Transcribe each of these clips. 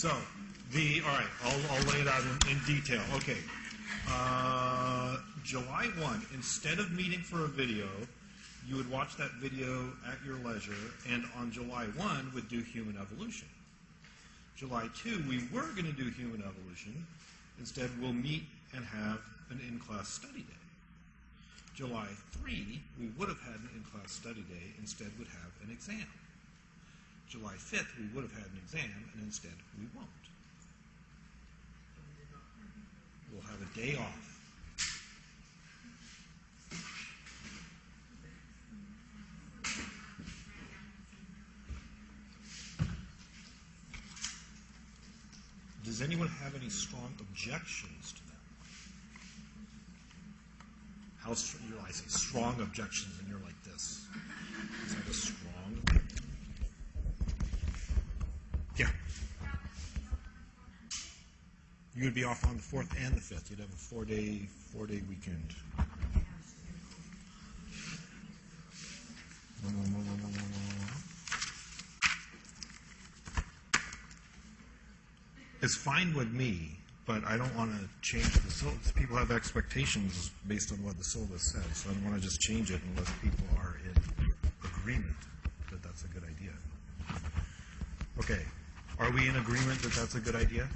So, all right, I'll lay it out in detail. Okay. July 1, instead of meeting for a video, you would watch that video at your leisure, and on July 1 would do human evolution. July 2, we were going to do human evolution. Instead, we'll meet and have an in-class study day. July 3, we would have had an in-class study day. Instead, would have an exam. July 5th, we would have had an exam, and instead, we won't. We'll have a day off. Does anyone have any strong objections to that? I say strong objections, and you're like this. Is that a strong? Yeah. You would be off on the 4th and the 5th. You'd have a four-day weekend. It's fine with me, but I don't want to change the syllabus. People have expectations based on what the syllabus says, so I don't want to just change it unless people are in agreement that that's a good idea. Okay. Are we in agreement that that's a good idea?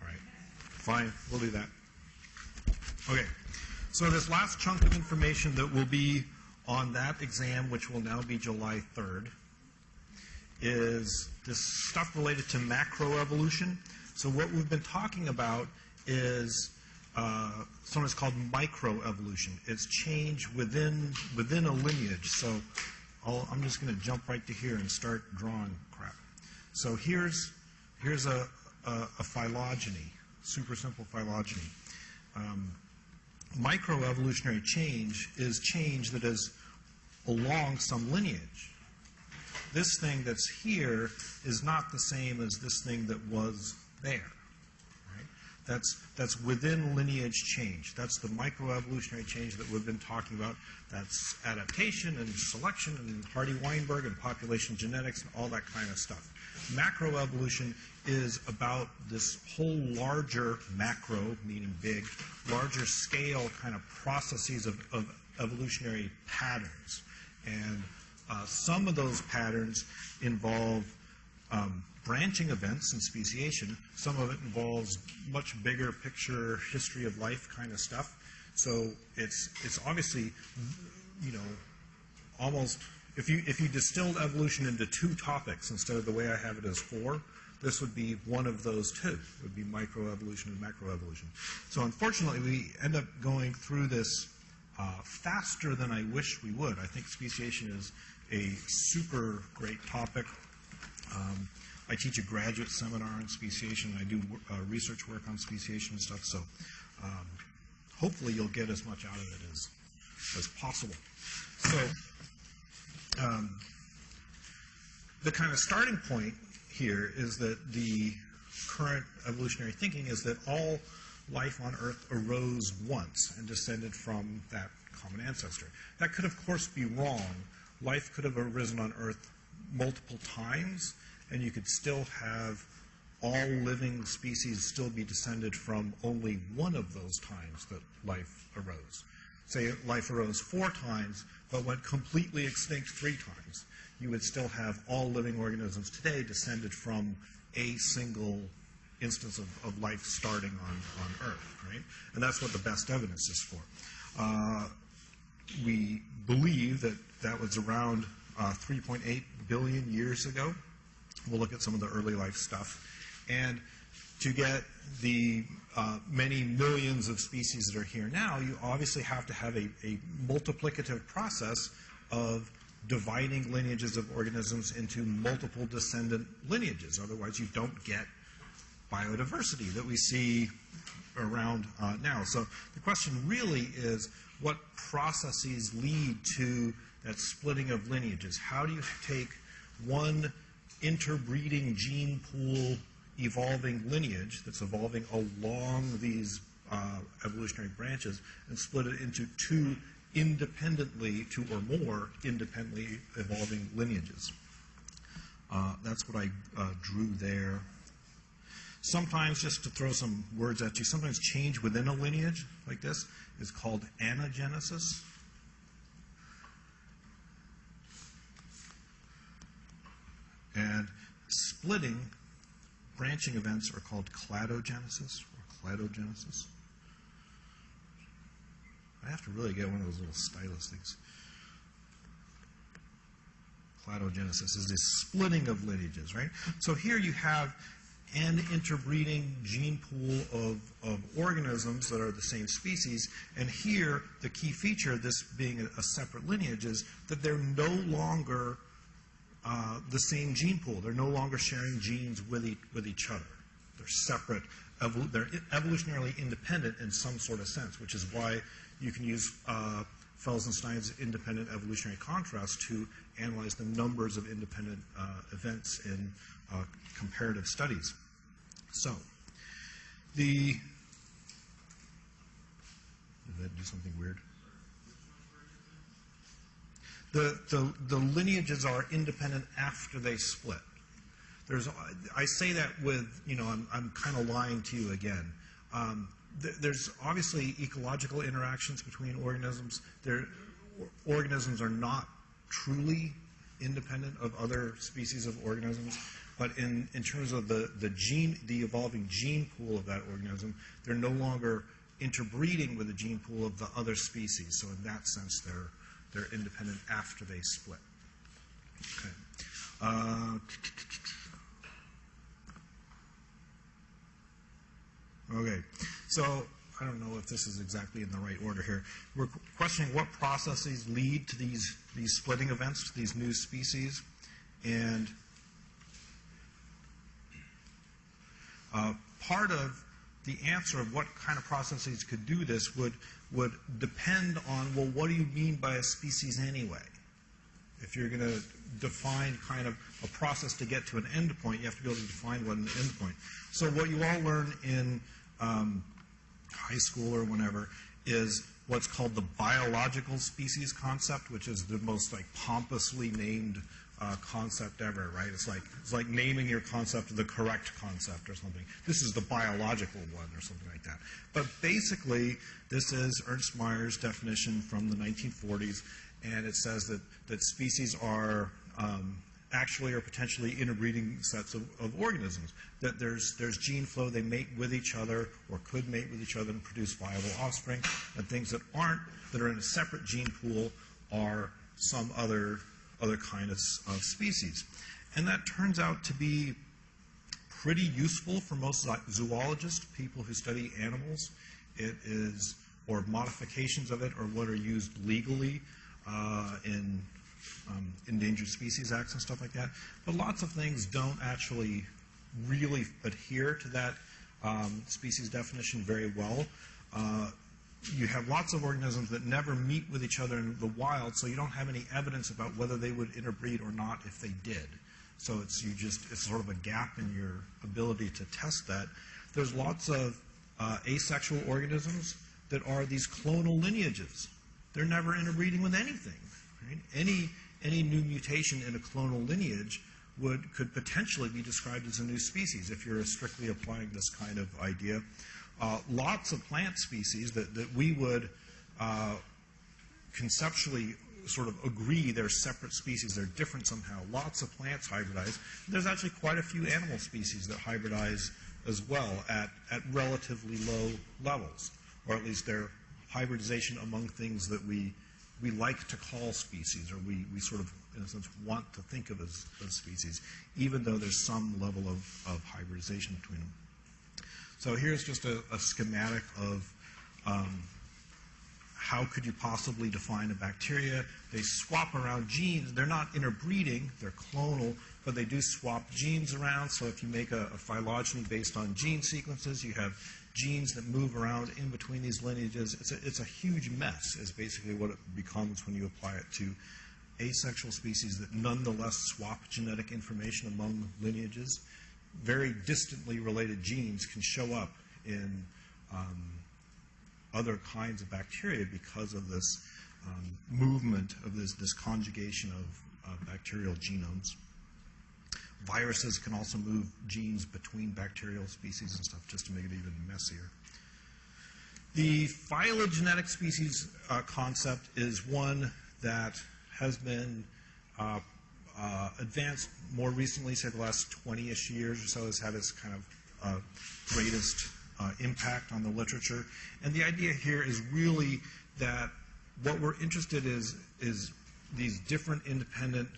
All right. Fine. We'll do that. Okay. So this last chunk of information that will be on that exam, which will now be July 3rd, is this stuff related to macroevolution. So what we've been talking about is sometimes called microevolution. It's change within a lineage. So I'm just going to jump right to here and start drawing crap. So here's a phylogeny, super simple phylogeny. Microevolutionary change is change that is along some lineage. This thing that's here is not the same as this thing that was there. Right? That's within lineage change. That's the microevolutionary change that we've been talking about. That's adaptation and selection and Hardy-Weinberg and population genetics and all that kind of stuff. Macroevolution is about this whole larger macro, meaning big, larger scale kind of processes of evolutionary patterns. And some of those patterns involve branching events and speciation. Some of it involves much bigger picture history of life kind of stuff. So it's obviously, you know, almost, if you distilled evolution into 2 topics instead of the way I have it as 4, this would be one of those 2. It would be microevolution and macroevolution. So unfortunately, we end up going through this faster than I wish we would. I think speciation is a super great topic. I teach a graduate seminar on speciation. I do research work on speciation and stuff. So hopefully you'll get as much out of it as possible. So the kind of starting point here is that the current evolutionary thinking is that all life on Earth arose once and descended from that common ancestor. That could, of course, be wrong. Life could have arisen on Earth multiple times, and you could still have all living species still be descended from only one of those times that life arose. Say life arose 4 times, but went completely extinct 3 times. You would still have all living organisms today descended from a single instance of life starting on Earth, right? And that's what the best evidence is for. We believe that that was around 3.8 billion years ago. We'll look at some of the early life stuff. And to get the many millions of species that are here now, you obviously have to have a multiplicative process of dividing lineages of organisms into multiple descendant lineages. Otherwise, you don't get biodiversity that we see around now. So the question really is, what processes lead to that splitting of lineages? How do you take one interbreeding gene pool evolving lineage that's evolving along these evolutionary branches and split it into 2 or more independently evolving lineages? That's what I drew there. Sometimes, just to throw some words at you, sometimes change within a lineage like this is called anagenesis. And splitting, branching events are called cladogenesis or cladogenesis. I have to really get one of those little stylus things. Cladogenesis is this splitting of lineages, right? So here you have an interbreeding gene pool of organisms that are the same species, and here the key feature of this being a separate lineage is that they're no longer the same gene pool. They're no longer sharing genes with each other. They're separate. They're evolutionarily independent in some sort of sense, which is why you can use Felsenstein's independent evolutionary contrast to analyze the numbers of independent events in comparative studies. So, did that do something weird? The lineages are independent after they split. I say that with, I'm kind of lying to you again. There's obviously ecological interactions between organisms. Organisms are not truly independent of other species of organisms, but in terms of the evolving gene pool of that organism, they're no longer interbreeding with the gene pool of the other species. So in that sense, they're independent after they split. Okay. Okay, so I don't know if this is exactly in the right order here. We're questioning what processes lead to these splitting events, these new species, and part of the answer of what kind of processes could do this would depend on, well, what do you mean by a species anyway? If you're going to define kind of a process to get to an endpoint, you have to be able to define what an endpoint. So what you all learn in high school or whenever is what's called the biological species concept, which is the most pompously named concept ever, right? It's like naming your concept the correct concept or something. This is the biological one or something like that. But basically, this is Ernst Mayr's definition from the 1940s, and it says that species are actually or potentially interbreeding sets of organisms. That there's gene flow, they mate with each other or could mate with each other and produce viable offspring, and things that are in a separate gene pool are some other kind of species. And that turns out to be pretty useful for most zoologists, people who study animals. It is, or modifications of it, or what are used legally in Endangered Species Acts and stuff like that. But lots of things don't actually really adhere to that species definition very well. You have lots of organisms that never meet with each other in the wild, so you don't have any evidence about whether they would interbreed or not if they did. So it's sort of a gap in your ability to test that. There's lots of asexual organisms that are these clonal lineages. They're never interbreeding with anything. Right? Any new mutation in a clonal lineage could potentially be described as a new species if you're strictly applying this kind of idea. Lots of plant species that we would conceptually sort of agree they're separate species, they're different somehow. Lots of plants hybridize. There's actually quite a few animal species that hybridize as well at relatively low levels, or at least they're hybridization among things that we like to call species, or we sort of, in a sense, want to think of as species, even though there's some level of hybridization between them. So here's just a schematic of how could you possibly define a bacteria. They swap around genes. They're not interbreeding, they're clonal, but they do swap genes around. So if you make a phylogeny based on gene sequences, you have genes that move around in between these lineages. It's a huge mess, is basically what it becomes when you apply it to asexual species that nonetheless swap genetic information among lineages. Very distantly related genes can show up in other kinds of bacteria because of this movement of this conjugation of bacterial genomes. Viruses can also move genes between bacterial species and stuff just to make it even messier. The phylogenetic species concept is one that has been advanced more recently, say the last 20-ish years or so, has had its kind of greatest impact on the literature. And the idea here is really that what we're interested in is these different independent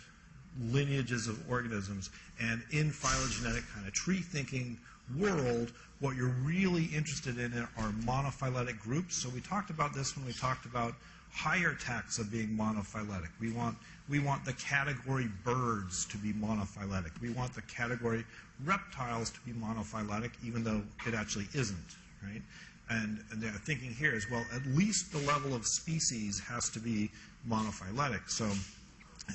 lineages of organisms. And in phylogenetic kind of tree thinking world, what you're really interested in are monophyletic groups. So we talked about this when we talked about higher taxa being monophyletic. We want the category birds to be monophyletic. We want the category reptiles to be monophyletic, even though it actually isn't, right? And the thinking here is, well, at least the level of species has to be monophyletic. So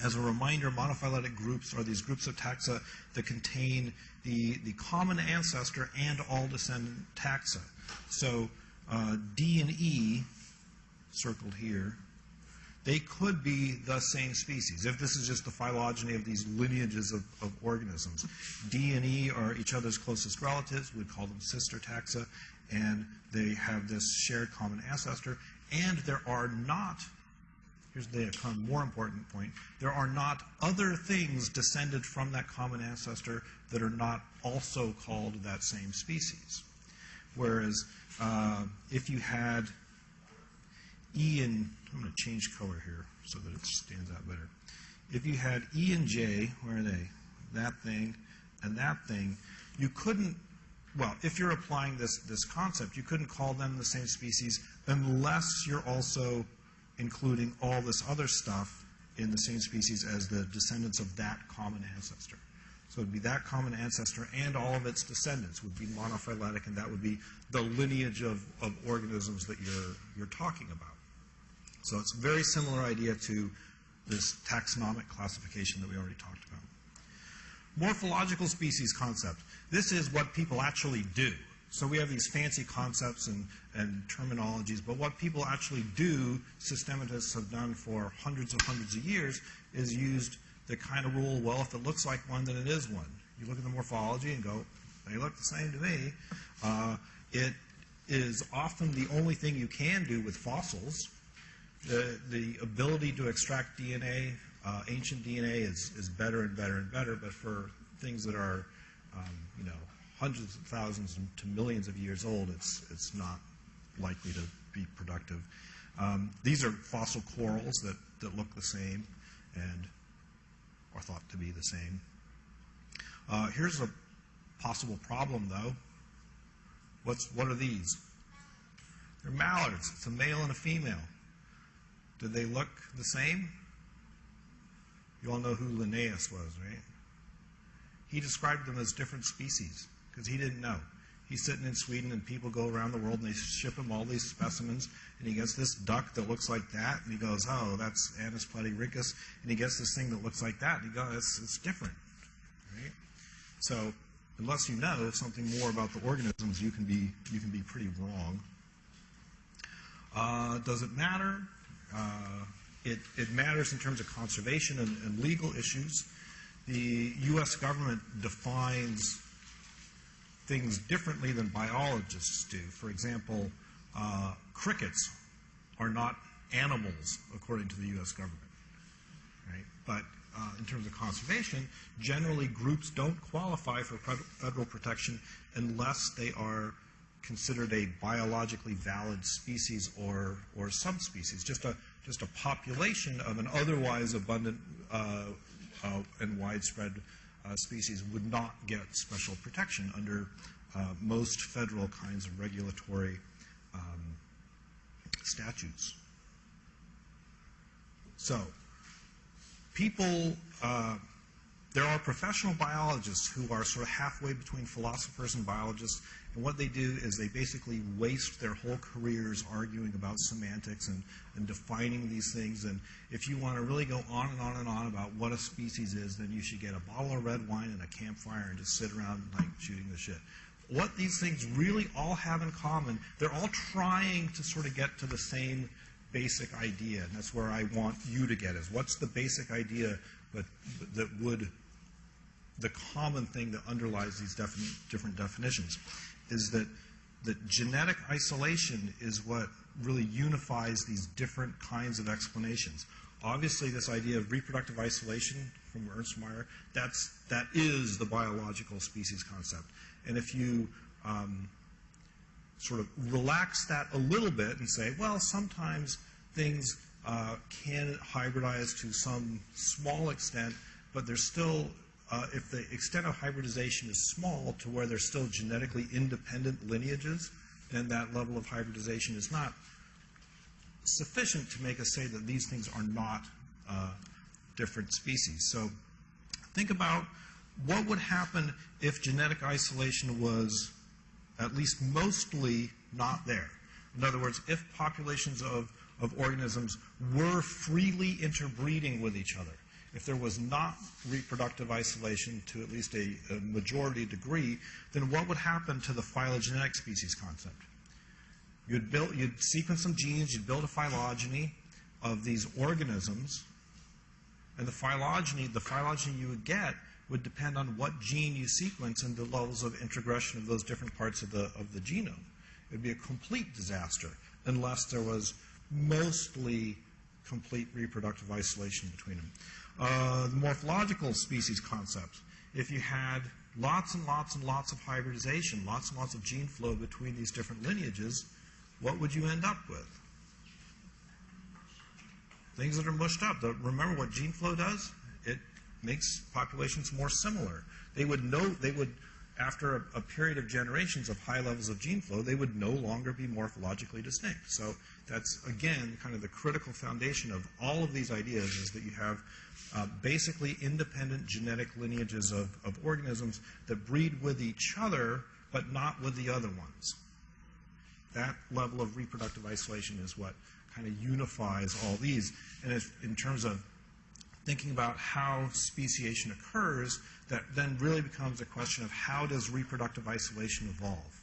as a reminder, monophyletic groups are these groups of taxa that contain the common ancestor and all descendant taxa. So D and E, circled here, they could be the same species. If this is just the phylogeny of these lineages of organisms. D and E are each other's closest relatives. We'd call them sister taxa. And they have this shared common ancestor. And there are not, here's the kind of more important point, there are not other things descended from that common ancestor that are not also called that same species. Whereas if you had E and, I'm going to change color here so that it stands out better. If you had E and J, where are they? That thing and that thing, you couldn't, well, if you're applying this concept, you couldn't call them the same species unless you're also including all this other stuff in the same species as the descendants of that common ancestor. So it would be that common ancestor and all of its descendants would be monophyletic, and that would be the lineage of organisms that you're talking about. So it's a very similar idea to this taxonomic classification that we already talked about. Morphological species concept. This is what people actually do. So we have these fancy concepts and terminologies, but what people actually do, systematists have done for hundreds of years, is used the kind of rule, well, if it looks like one, then it is one. You look at the morphology and go, they look the same to me. It is often the only thing you can do with fossils. The ability to extract DNA, ancient DNA, is better and better and better, but for things that are, you know, hundreds of thousands to millions of years old, it's not likely to be productive. These are fossil corals that look the same and are thought to be the same. Here's a possible problem, though. What are these? They're mallards. It's a male and a female. Do they look the same? You all know who Linnaeus was, right? He described them as different species because he didn't know. He's sitting in Sweden and people go around the world and they ship him all these specimens, and he gets this duck that looks like that, and he goes, oh, that's Anis platyrichus, and he gets this thing that looks like that, and he goes, it's different, right? So unless you know something more about the organisms, you can be pretty wrong. Does it matter? It matters in terms of conservation and legal issues. The U.S. government defines things differently than biologists do. For example, crickets are not animals according to the U.S. government, right? But in terms of conservation, generally groups don't qualify for federal protection unless they are considered a biologically valid species or subspecies. Just a population of an otherwise abundant and widespread species would not get special protection under most federal kinds of regulatory statutes. So, people, there are professional biologists who are sort of halfway between philosophers and biologists, and what they do is they basically waste their whole careers arguing about semantics and defining these things. And if you want to really go on and on and on about what a species is, then you should get a bottle of red wine and a campfire and just sit around like shooting the shit. What these things really all have in common, they're all trying to sort of get to the same basic idea, and that's where I want you to get is what's the basic idea that would the common thing that underlies these different definitions is that genetic isolation is what really unifies these different kinds of explanations. Obviously, this idea of reproductive isolation from Ernst Mayr, that is the biological species concept. And if you sort of relax that a little bit and say, well, sometimes things can hybridize to some small extent, but there's still, if the extent of hybridization is small to where there's still genetically independent lineages, then that level of hybridization is not sufficient to make us say that these things are not different species. So think about what would happen if genetic isolation was at least mostly not there. In other words, if populations of organisms were freely interbreeding with each other, if there was not reproductive isolation to at least a majority degree, then what would happen to the phylogenetic species concept? You'd sequence some genes, you'd build a phylogeny of these organisms, and the phylogeny you would get would depend on what gene you sequence and the levels of introgression of those different parts of the genome. It would be a complete disaster unless there was mostly complete reproductive isolation between them. The morphological species concept, if you had lots and lots and lots of hybridization, lots and lots of gene flow between these different lineages, what would you end up with? Things that are mushed up. Remember what gene flow does? It makes populations more similar. They would after a period of generations of high levels of gene flow, they would no longer be morphologically distinct. So that's, again, kind of the critical foundation of all of these ideas, is that you have basically independent genetic lineages of organisms that breed with each other, but not with the other ones. That level of reproductive isolation is what kind of unifies all these. And in terms of thinking about how speciation occurs, that then really becomes a question of how does reproductive isolation evolve?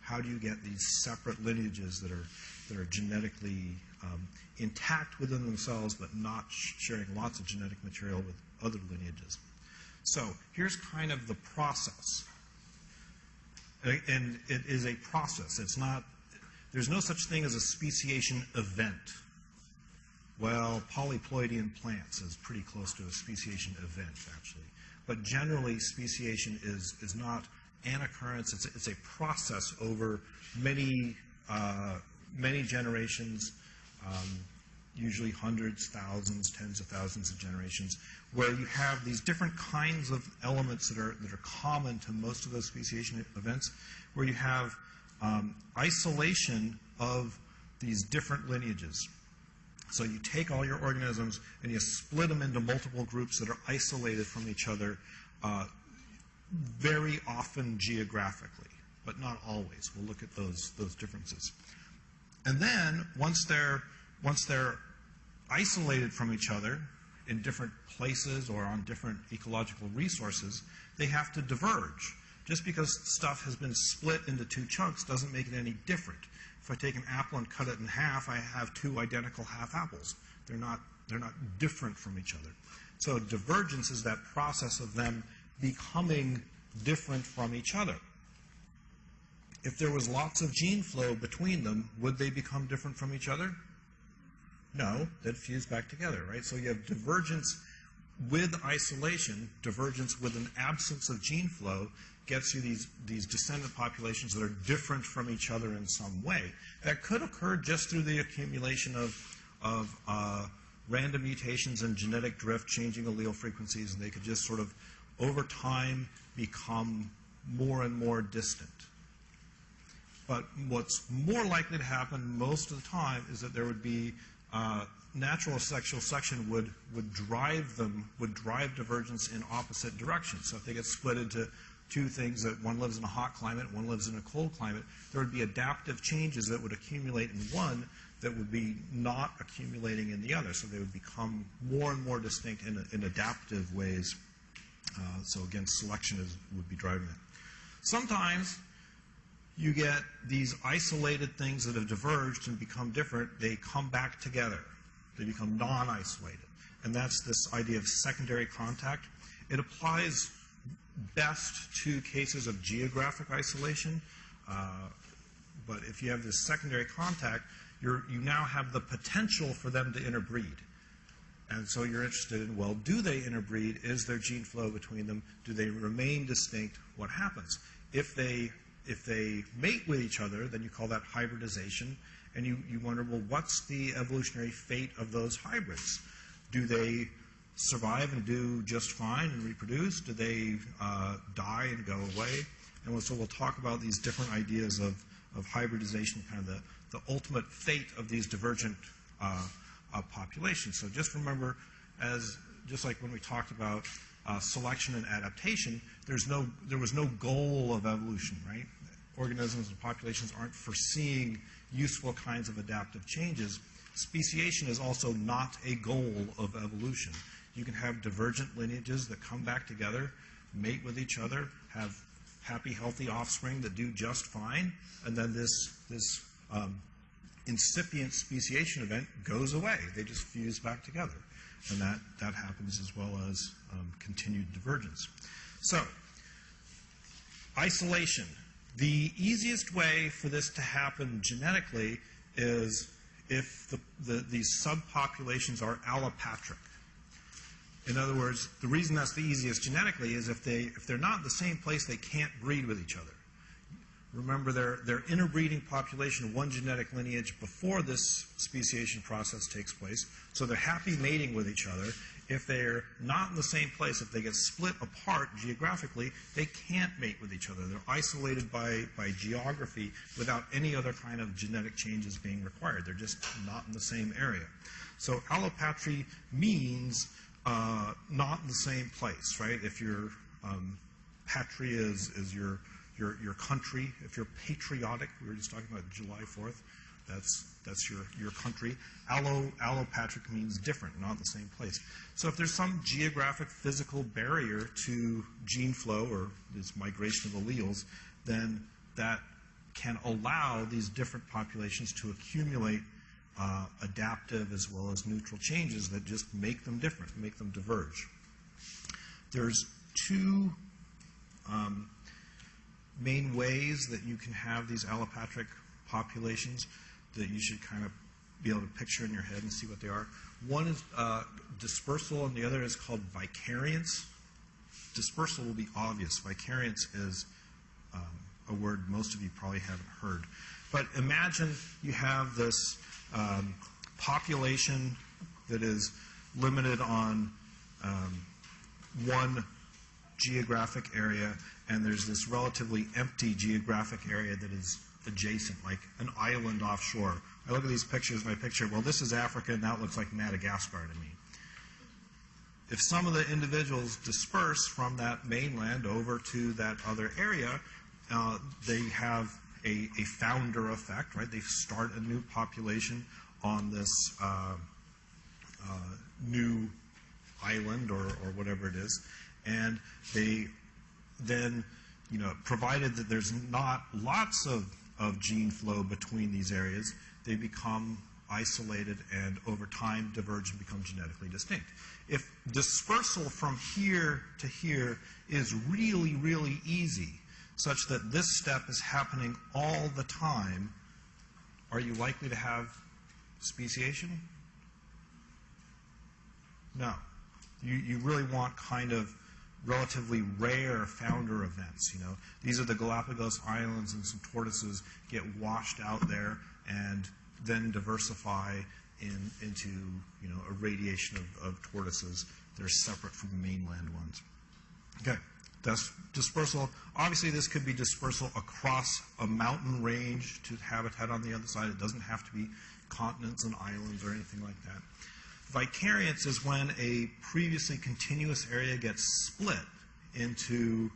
How do you get these separate lineages that are genetically intact within themselves but not sharing lots of genetic material with other lineages? So here's kind of the process. And it is a process. It's not, there's no such thing as a speciation event. Well, polyploidian plants is pretty close to a speciation event, actually. But generally, speciation is not an occurrence. It's a process over many generations, usually hundreds, thousands, tens of thousands of generations, where you have these different kinds of elements that are common to most of those speciation events, where you have isolation of these different lineages. So you take all your organisms and you split them into multiple groups that are isolated from each other, very often geographically, but not always. We'll look at those differences. And then once they're isolated from each other in different places or on different ecological resources, they have to diverge. Just because stuff has been split into two chunks doesn't make it any different. If I take an apple and cut it in half, I have two identical half apples. They're not different from each other. So divergence is that process of them becoming different from each other. If there was lots of gene flow between them, would they become different from each other? No, they'd fuse back together, right? So you have divergence with isolation, divergence with an absence of gene flow, gets you these descendant populations that are different from each other in some way. That could occur just through the accumulation of random mutations and genetic drift, changing allele frequencies, and they could just sort of, over time, become more and more distant. But what's more likely to happen most of the time is that there would be natural sexual selection would drive divergence in opposite directions. So if they get split into two things, that one lives in a hot climate, one lives in a cold climate, there would be adaptive changes that would accumulate in one that would be not accumulating in the other. So they would become more and more distinct in adaptive ways. So again, selection would be driving it. Sometimes you get these isolated things that have diverged and become different. They come back together. They become non-isolated. And that's this idea of secondary contact. It applies best two cases of geographic isolation, but if you have this secondary contact, you now have the potential for them to interbreed. And so you're interested in, well, do they interbreed? Is there gene flow between them? Do they remain distinct? What happens? If they mate with each other, then you call that hybridization. And you wonder, well, what's the evolutionary fate of those hybrids? Do they survive and do just fine and reproduce? Do they die and go away? And so we'll talk about these different ideas of hybridization, kind of the ultimate fate of these divergent populations. So just remember, just like when we talked about selection and adaptation, there was no goal of evolution, right? Organisms and populations aren't foreseeing useful kinds of adaptive changes. Speciation is also not a goal of evolution. You can have divergent lineages that come back together, mate with each other, have happy, healthy offspring that do just fine, and then this incipient speciation event goes away. They just fuse back together. And that happens as well as continued divergence. So, isolation. The easiest way for this to happen genetically is if these subpopulations are allopatric. In other words, the reason that's the easiest genetically is if they're not in the same place, they can't breed with each other. Remember, they're interbreeding population of one genetic lineage before this speciation process takes place, so they're happy mating with each other. If they're not in the same place, if they get split apart geographically, they can't mate with each other. They're isolated by geography without any other kind of genetic changes being required. They're just not in the same area. So allopatry means not in the same place, right? If your patria is your country, if you're patriotic, we were just talking about July 4th, that's your country. Allopatric means different, not the same place. So if there's some geographic physical barrier to gene flow or this migration of alleles, then that can allow these different populations to accumulate adaptive as well as neutral changes that just make them different, make them diverge. There's two main ways that you can have these allopatric populations that you should kind of be able to picture in your head and see what they are. One is dispersal, and the other is called vicariance. Dispersal will be obvious. Vicariance is a word most of you probably haven't heard. But imagine you have this population that is limited on one geographic area, and there's this relatively empty geographic area that is adjacent, like an island offshore. I look at these pictures and I picture, well, this is Africa, and that looks like Madagascar to me. If some of the individuals disperse from that mainland over to that other area, they have a founder effect, right? They start a new population on this new island or whatever it is, and they then, provided that there's not lots of gene flow between these areas, they become isolated and over time diverge and become genetically distinct. If dispersal from here to here is really, really easy, such that this step is happening all the time, are you likely to have speciation? No. You really want kind of relatively rare founder events. These are the Galapagos Islands, and some tortoises get washed out there and then diversify into a radiation of tortoises. They're separate from the mainland ones. Okay, that's dispersal. Obviously, this could be dispersal across a mountain range to habitat on the other side. It doesn't have to be continents and islands or anything like that. Vicariance is when a previously continuous area gets split into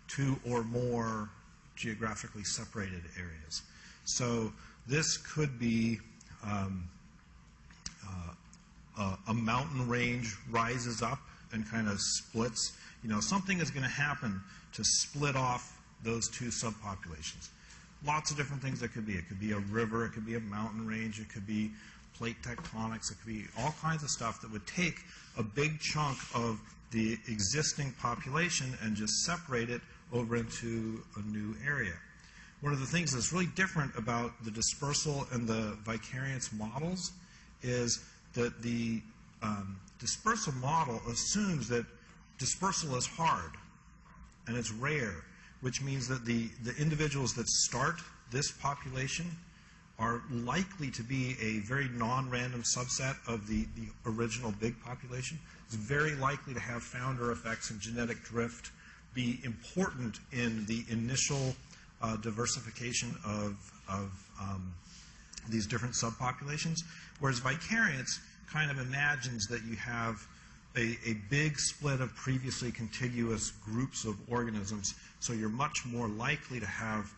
two or more geographically separated areas. So this could be a mountain range rises up and kind of splits. Something is going to happen to split off those two subpopulations. Lots of different things that could be. It could be a river, it could be a mountain range, it could be plate tectonics, it could be all kinds of stuff that would take a big chunk of the existing population and just separate it over into a new area. One of the things that's really different about the dispersal and the vicariance models is that the dispersal model assumes that dispersal is hard and it's rare, which means that the individuals that start this population are likely to be a very non-random subset of the original big population. It's very likely to have founder effects and genetic drift be important in the initial diversification of these different subpopulations, whereas vicariance kind of imagines that you have a big split of previously contiguous groups of organisms, so you're much more likely to have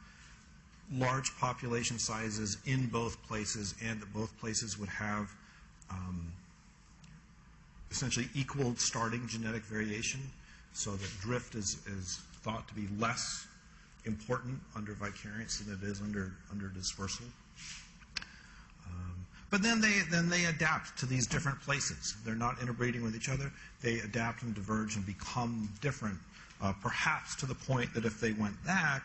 large population sizes in both places, and that both places would have essentially equal starting genetic variation, so that drift is thought to be less important under vicariance than it is under dispersal. But then they adapt to these different places. They're not interbreeding with each other. They adapt and diverge and become different, perhaps to the point that if they went back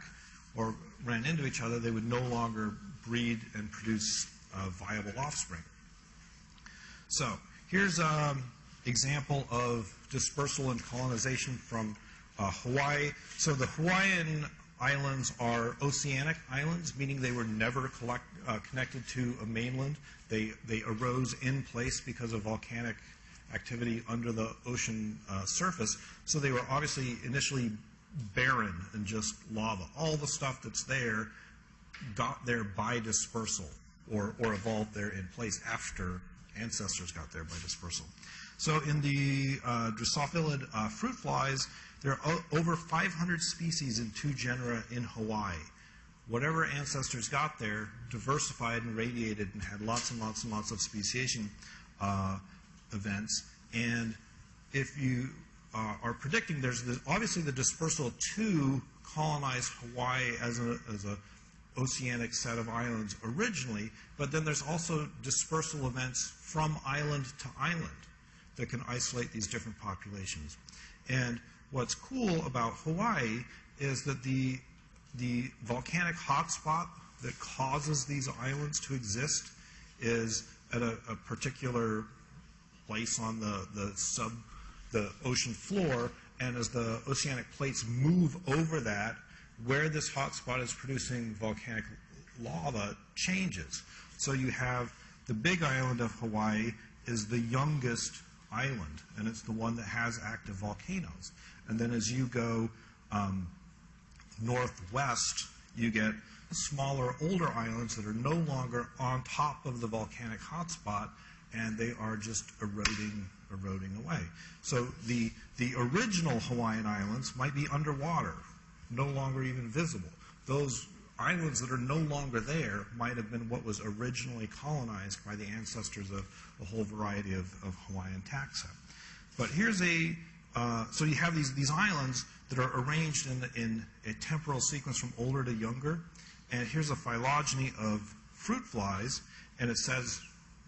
or ran into each other, they would no longer breed and produce viable offspring. So here's an example of dispersal and colonization from Hawaii. So the Hawaiian islands are oceanic islands, meaning they were never connected to a mainland. They arose in place because of volcanic activity under the ocean surface. So they were obviously initially barren and just lava. All the stuff that's there got there by dispersal or evolved there in place after ancestors got there by dispersal. So in the Drosophilid fruit flies, there are over 500 species in 2 genera in Hawaii. Whatever ancestors got there diversified and radiated and had lots and lots and lots of speciation events. And if you are predicting, there's obviously the dispersal to colonize Hawaii as a oceanic set of islands originally, but then there's also dispersal events from island to island that can isolate these different populations. And what's cool about Hawaii is that the volcanic hotspot that causes these islands to exist is at a particular place on the ocean floor, and as the oceanic plates move over that, where this hotspot is producing volcanic lava changes. So you have the big island of Hawaii is the youngest island, and it's the one that has active volcanoes. And then as you go northwest, you get smaller, older islands that are no longer on top of the volcanic hotspot, and they are just eroding away. So the original Hawaiian islands might be underwater, no longer even visible. Those islands that are no longer there might have been what was originally colonized by the ancestors of a whole variety of Hawaiian taxa. But here's so you have these islands that are arranged in a temporal sequence from older to younger, and here's a phylogeny of fruit flies, and it says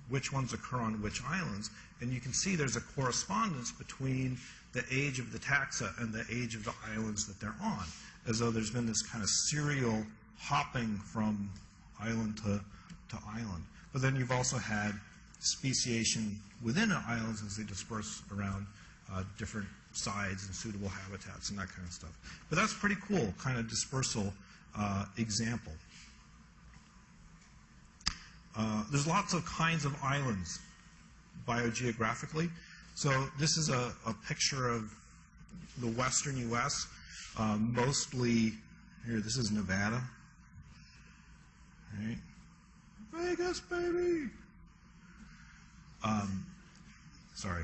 which ones occur on which islands, and you can see there's a correspondence between the age of the taxa and the age of the islands that they're on, as though there's been this kind of serial hopping from island to island. But then you've also had speciation within the islands as they disperse around different sides and suitable habitats and that kind of stuff. But that's pretty cool, kind of dispersal example. There's lots of kinds of islands biogeographically. So this is a picture of the western U.S., mostly, here, this is Nevada. Right? Vegas, baby! Sorry.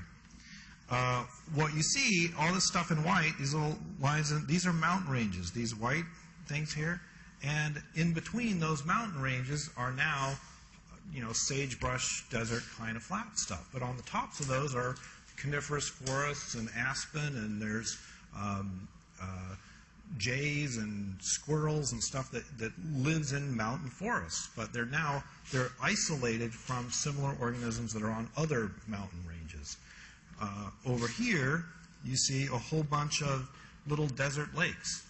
What you see, all this stuff in white, these little lines, these are mountain ranges, these white things here. And in between those mountain ranges are now, sagebrush, desert kind of flat stuff. But on the tops of those are coniferous forests and aspen, and there's jays and squirrels and stuff that lives in mountain forests. But they're isolated from similar organisms that are on other mountain ranges. Over here, you see a whole bunch of little desert lakes.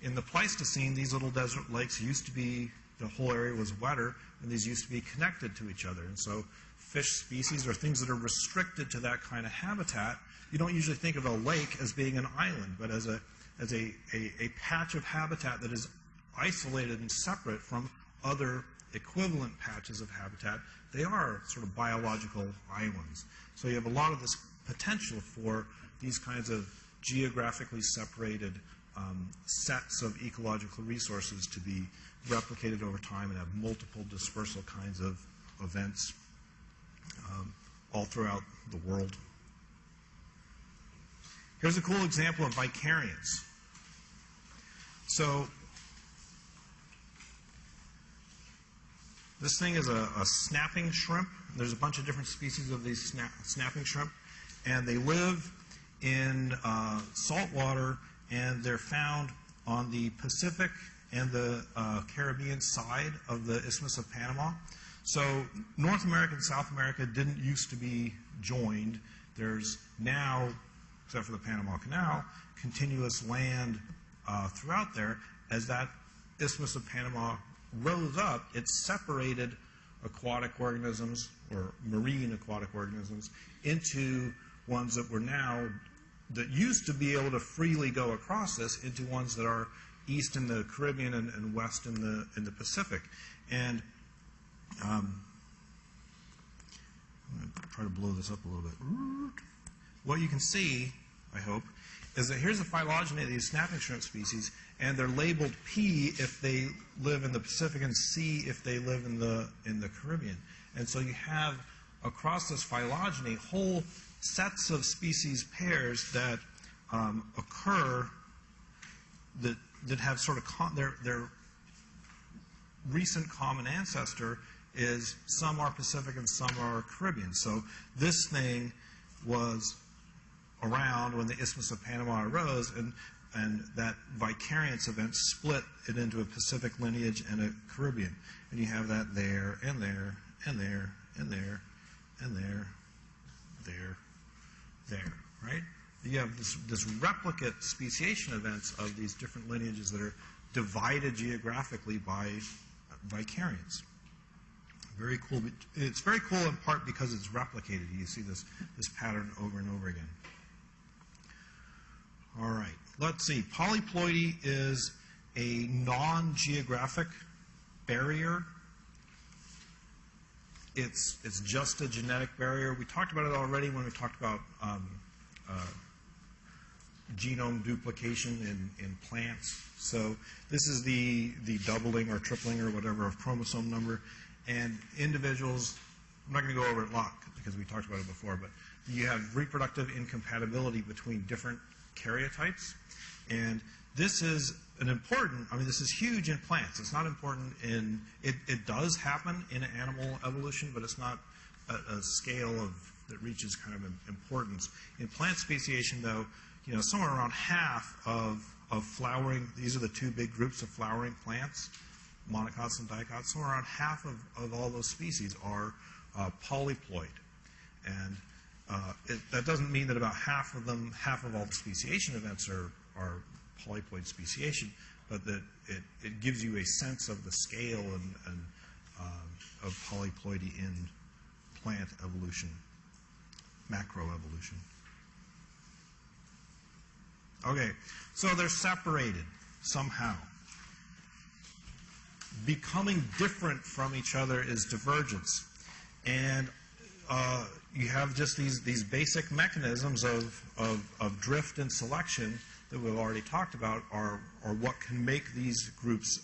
In the Pleistocene, these little desert lakes used to be, the whole area was wetter, and these used to be connected to each other. And so fish species or things that are restricted to that kind of habitat, you don't usually think of a lake as being an island, but as a patch of habitat that is isolated and separate from other equivalent patches of habitat. They are sort of biological islands. So you have a lot of this potential for these kinds of geographically separated sets of ecological resources to be replicated over time and have multiple dispersal kinds of events all throughout the world. Here's a cool example of vicariance. So this thing is a snapping shrimp. There's a bunch of different species of these snapping shrimp, and they live in salt water, and they're found on the Pacific and the Caribbean side of the Isthmus of Panama. So North America and South America didn't used to be joined. There's now, except for the Panama Canal, continuous land throughout there. As that Isthmus of Panama rose up, it separated aquatic organisms, or marine aquatic organisms, into ones that were now, that used to be able to freely go across this, into ones that are east in the Caribbean and west in the Pacific. And I'm going to try to blow this up a little bit. What you can see, I hope, is that here's a phylogeny of these snapping shrimp species, and they're labeled P if they live in the Pacific and C if they live in the Caribbean. And so you have across this phylogeny whole sets of species pairs that occur that have sort of their recent common ancestor is some are Pacific and some are Caribbean. So this thing was around when the Isthmus of Panama arose, and that vicariance event split it into a Pacific lineage and a Caribbean. And you have that there, and there, and there, and there, and there, there, right? You have this replicate speciation events of these different lineages that are divided geographically by vicariance. Very cool. It's very cool in part because it's replicated. You see this pattern over and over again. All right. Let's see. Polyploidy is a non-geographic barrier. It's just a genetic barrier. We talked about it already when we talked about genome duplication in plants. So this is the doubling or tripling or whatever of chromosome number. And individuals, I'm not going to go over it a lot because we talked about it before, but you have reproductive incompatibility between different karyotypes. And this is this is huge in plants. It's not important in, it does happen in animal evolution, but it's not a scale that reaches kind of importance. In plant speciation, though, somewhere around half of flowering, these are the two big groups of flowering plants, monocots and dicots, somewhere around half of all those species are polyploid. And that doesn't mean that about half of all the speciation events are polyploid speciation, but that it gives you a sense of the scale and of polyploidy in plant evolution, macroevolution. Okay, so they're separated somehow. Becoming different from each other is divergence. And you have just these basic mechanisms of drift and selection that we've already talked about are what can make these groups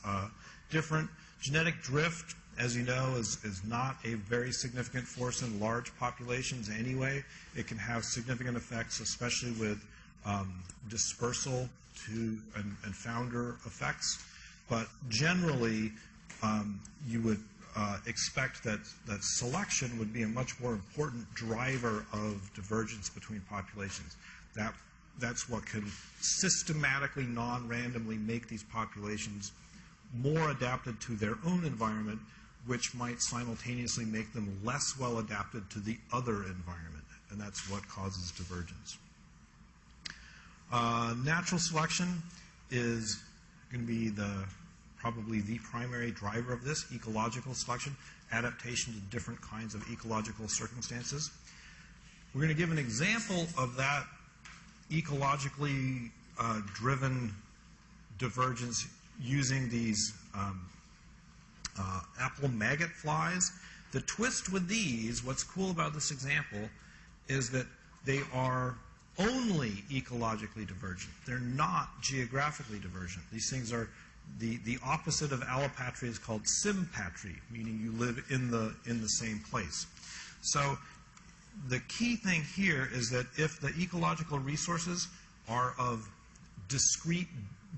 different. Genetic drift, as you know, is not a very significant force in large populations anyway. It can have significant effects, especially with dispersal and founder effects. But generally, you would expect that selection would be a much more important driver of divergence between populations. That's what can systematically, non-randomly make these populations more adapted to their own environment, which might simultaneously make them less well adapted to the other environment. And that's what causes divergence. Natural selection is going to be probably the primary driver of this, ecological selection, adaptation to different kinds of ecological circumstances. We're going to give an example of that ecologically driven divergence using these apple maggot flies. The twist with these, what's cool about this example, is that they are only ecologically divergent. They're not geographically divergent. These things are, the opposite of allopatry is called sympatry, meaning you live in the same place. So the key thing here is that if the ecological resources are of discrete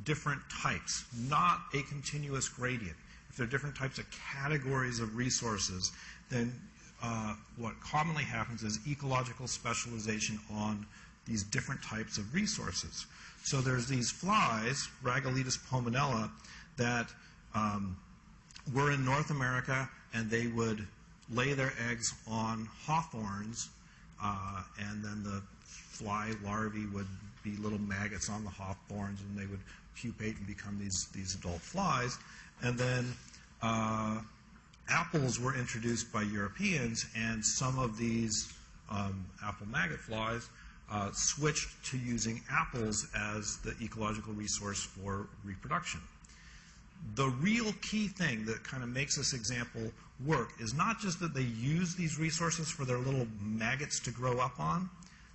different types, not a continuous gradient, if they're different types of categories of resources, then what commonly happens is ecological specialization on these different types of resources. So there's these flies, Ragelitis pomonella, that were in North America, and they would lay their eggs on hawthorns, and then the fly larvae would be little maggots on the hawthorns, and they would pupate and become these adult flies. And then apples were introduced by Europeans, and some of these apple maggot flies switched to using apples as the ecological resource for reproduction. The real key thing that kind of makes this example work is not just that they use these resources for their little maggots to grow up on,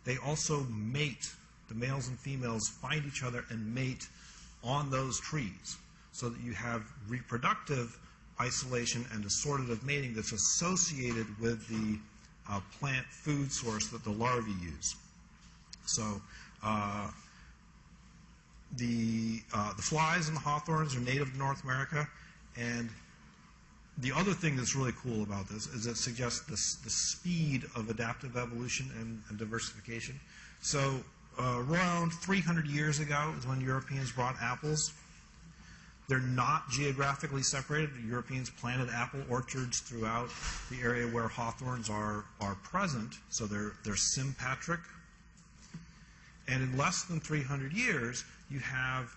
they also mate. The males and females find each other and mate on those trees, so that you have reproductive isolation and assortative mating that's associated with the plant food source that the larvae use. So the flies and the hawthorns are native to North America, and the other thing that's really cool about this is it suggests the speed of adaptive evolution and diversification. So around 300 years ago is when Europeans brought apples. They're not geographically separated. The Europeans planted apple orchards throughout the area where hawthorns are present, so they're sympatric. And in less than 300 years, you have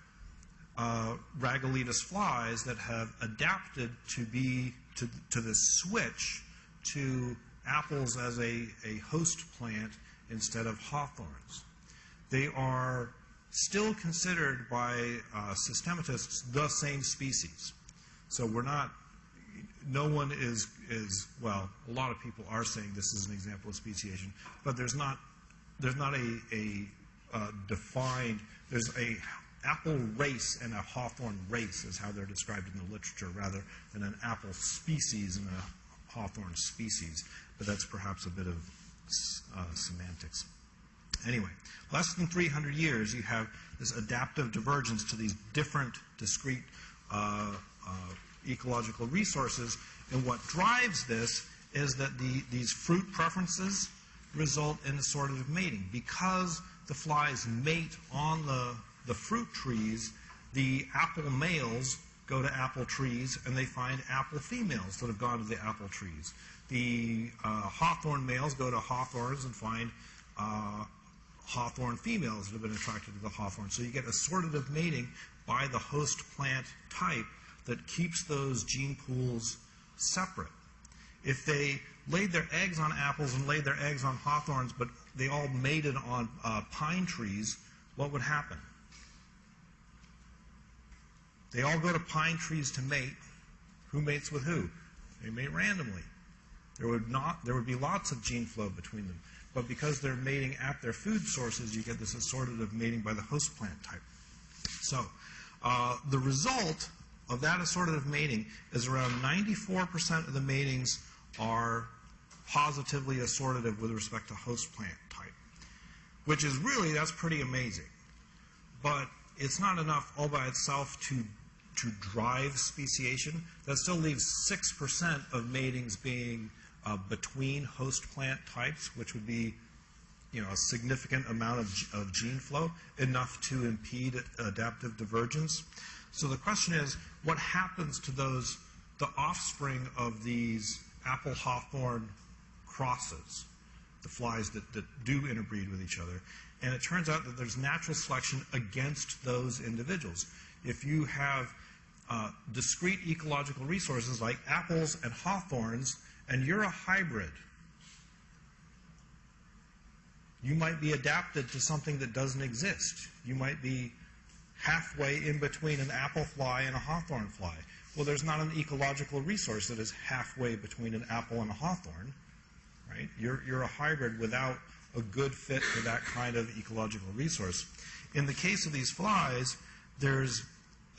Ragelitis flies that have adapted to the switch to apples as a host plant instead of hawthorns. They are still considered by systematists the same species. So we're not, no one is, well, a lot of people are saying this is an example of speciation, but there's not a defined, there's a apple race and a hawthorn race is how they're described in the literature, rather than an apple species and a hawthorn species. But that's perhaps a bit of semantics. Anyway, less than 300 years, you have this adaptive divergence to these different discrete ecological resources. And what drives this is that these fruit preferences result in assortative mating. Because the flies mate on the fruit trees, the apple males go to apple trees and they find apple females that have gone to the apple trees. The hawthorn males go to hawthorns and find hawthorn females that have been attracted to the hawthorn. So you get assortative mating by the host plant type that keeps those gene pools separate. If they laid their eggs on apples and laid their eggs on hawthorns, but they all mated on pine trees, what would happen? They all go to pine trees to mate. Who mates with who? They mate randomly. There would be lots of gene flow between them. But because they're mating at their food sources, you get this assortative mating by the host plant type. So the result of that assortative mating is around 94% of the matings are positively assortative with respect to host plant type, which is really, that's pretty amazing. But it's not enough all by itself to drive speciation. That still leaves 6% of matings being between host plant types, which would be, you know, a significant amount of gene flow, enough to impede adaptive divergence. So the question is, what happens to the offspring of these apple hawthorn crosses, the flies that do interbreed with each other? And it turns out that there's natural selection against those individuals. If you have discrete ecological resources like apples and hawthorns, and you're a hybrid, you might be adapted to something that doesn't exist. You might be halfway in between an apple fly and a hawthorn fly. Well, there's not an ecological resource that is halfway between an apple and a hawthorn, right? You're a hybrid without a good fit for that kind of ecological resource. In the case of these flies, there's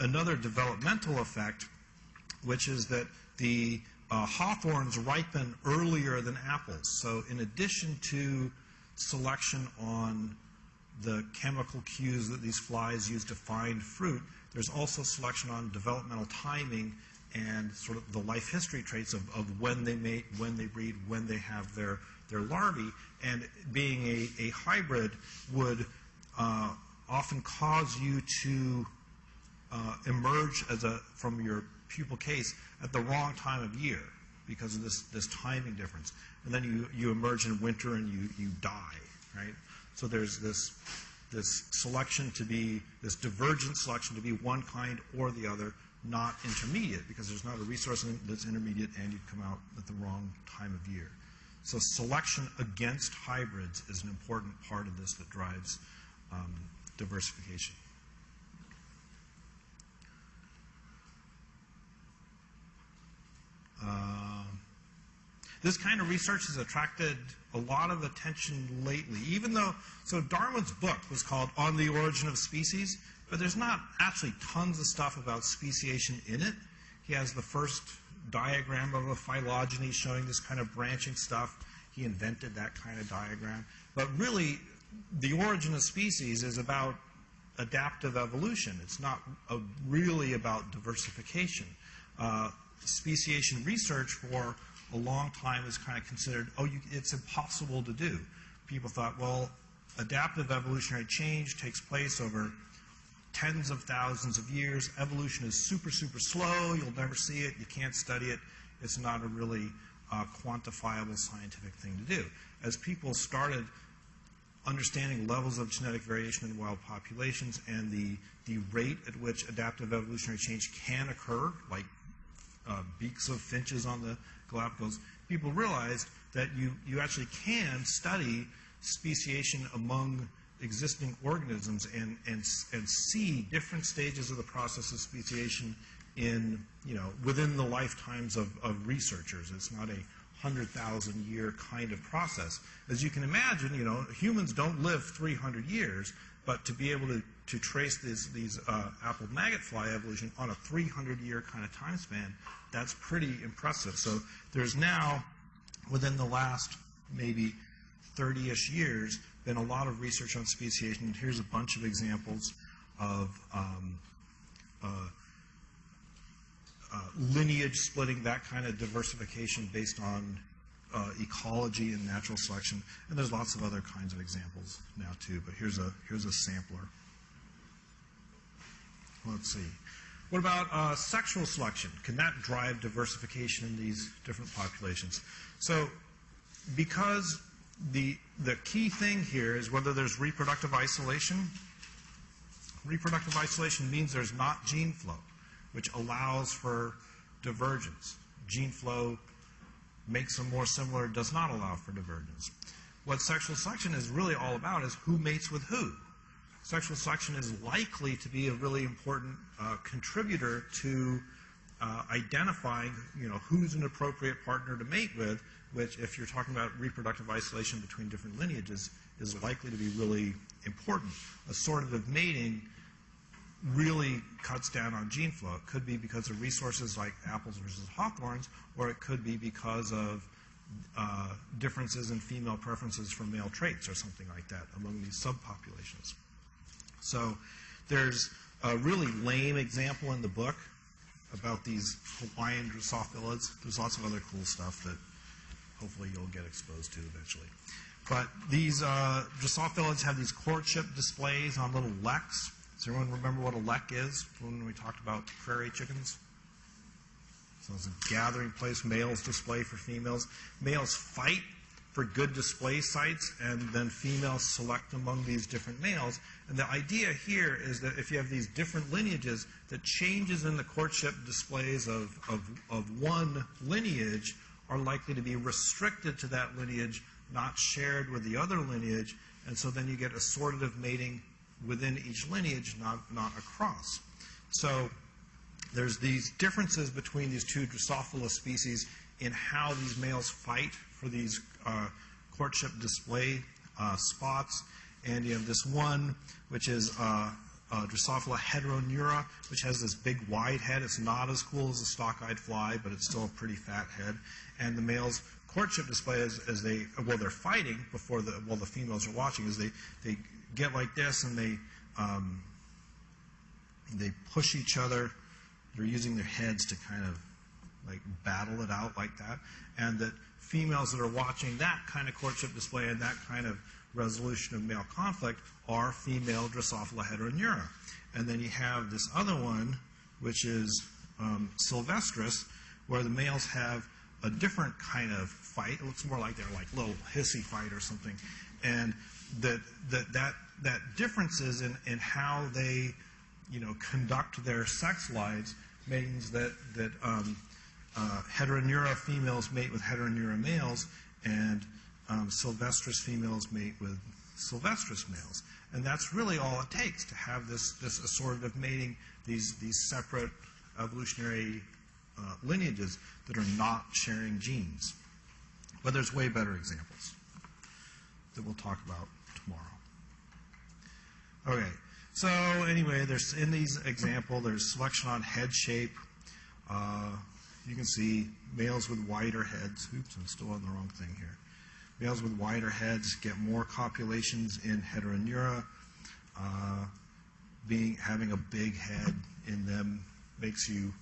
another developmental effect, which is that the hawthorns ripen earlier than apples. So in addition to selection on the chemical cues that these flies use to find fruit, there's also selection on developmental timing and sort of the life history traits of when they mate, when they breed, when they have their larvae. And being a hybrid would often cause you to emerge from your pupal case at the wrong time of year because of this timing difference. And then you emerge in winter and you die, right? So there's this selection to be, this divergent selection to be one kind or the other, not intermediate, because there's not a resource that's intermediate and you'd come out at the wrong time of year. So selection against hybrids is an important part of this that drives diversification. This kind of research has attracted a lot of attention lately, even though, so Darwin's book was called On the Origin of Species, but there's not actually tons of stuff about speciation in it. He has the first diagram of a phylogeny showing this kind of branching stuff. He invented that kind of diagram. But really, the origin of species is about adaptive evolution. It's not really about diversification. Speciation research for a long time is kind of considered, it's impossible to do. People thought, well, adaptive evolutionary change takes place over tens of thousands of years. Evolution is super, super slow. You'll never see it. You can't study it. It's not a really quantifiable scientific thing to do. As people started understanding levels of genetic variation in wild populations and the rate at which adaptive evolutionary change can occur, like beaks of finches on the Galapagos, people realized that you actually can study speciation among existing organisms and see different stages of the process of speciation in, within the lifetimes of researchers. It's not a 100,000-year kind of process. As you can imagine, humans don't live 300 years, but to be able to trace these apple maggot fly evolution on a 300-year kind of time span, that's pretty impressive. So there's now, within the last maybe 30-ish years, been a lot of research on speciation. And here's a bunch of examples of lineage splitting, that kind of diversification based on ecology and natural selection. And there's lots of other kinds of examples now too, but here's a sampler. Let's see. What about sexual selection? Can that drive diversification in these different populations? So because the key thing here is whether there's reproductive isolation. Reproductive isolation means there's not gene flow, which allows for divergence. Gene flow makes them more similar, does not allow for divergence. What sexual selection is really all about is who mates with who. Sexual selection is likely to be a really important contributor to identifying, who's an appropriate partner to mate with, which, if you're talking about reproductive isolation between different lineages, is likely to be really important. Assortative mating really cuts down on gene flow. It could be because of resources like apples versus hawthorns, or it could be because of differences in female preferences for male traits or something like that among these subpopulations. So there's a really lame example in the book about these Hawaiian Drosophilids. There's lots of other cool stuff that hopefully you'll get exposed to eventually. But these Drosophilids have these courtship displays on little leks. Does everyone remember what a lek is when we talked about prairie chickens? So it's a gathering place males display for females. Males fight for good display sites, and then females select among these different males. And the idea here is that if you have these different lineages, the changes in the courtship displays of one lineage are likely to be restricted to that lineage, not shared with the other lineage, and so then you get assortative mating within each lineage, not across. So there's these differences between these two Drosophila species in how these males fight for these courtship display spots. And you have this one, which is Drosophila heteroneura, which has this big wide head. It's not as cool as a stock-eyed fly, but it's still a pretty fat head. And the males' courtship display as they, well, they're fighting before while the females are watching, is they get like this and they push each other. They're using their heads to kind of like battle it out like that. And that females that are watching that kind of courtship display and that kind of resolution of male conflict are female Drosophila heteroneura. And then you have this other one, which is Sylvestris, where the males have a different kind of fight. It looks more like they're like little hissy fight or something. And that differences in how they, conduct their sex lives means that heteroneura females mate with heteroneura males, and Sylvestris females mate with Sylvestris males. And that's really all it takes to have this assortative mating, these separate evolutionary lineages that are not sharing genes. But there's way better examples that we'll talk about tomorrow. Okay, so anyway, there's in these example, there's selection on head shape. You can see males with wider heads. Oops, I'm still on the wrong thing here. Males with wider heads get more copulations in heteroneura. Having a big head in them makes you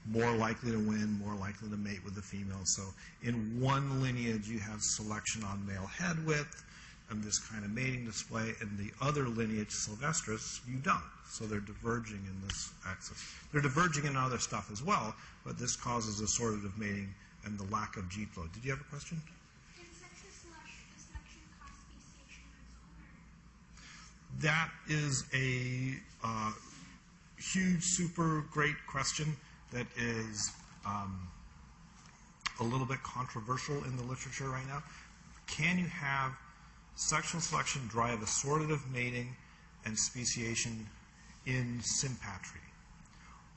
more likely to win, more likely to mate with the female. So in one lineage, you have selection on male head width and this kind of mating display. In the other lineage, Sylvestris, you don't. So they're diverging in this axis. They're diverging in other stuff as well, but this causes assortative mating and the lack of gene flow. Did you have a question? Can sexual selection cause speciation as well? That is a huge, super great question that is a little bit controversial in the literature right now. Can you have sexual selection drive assortative mating and speciation in sympatry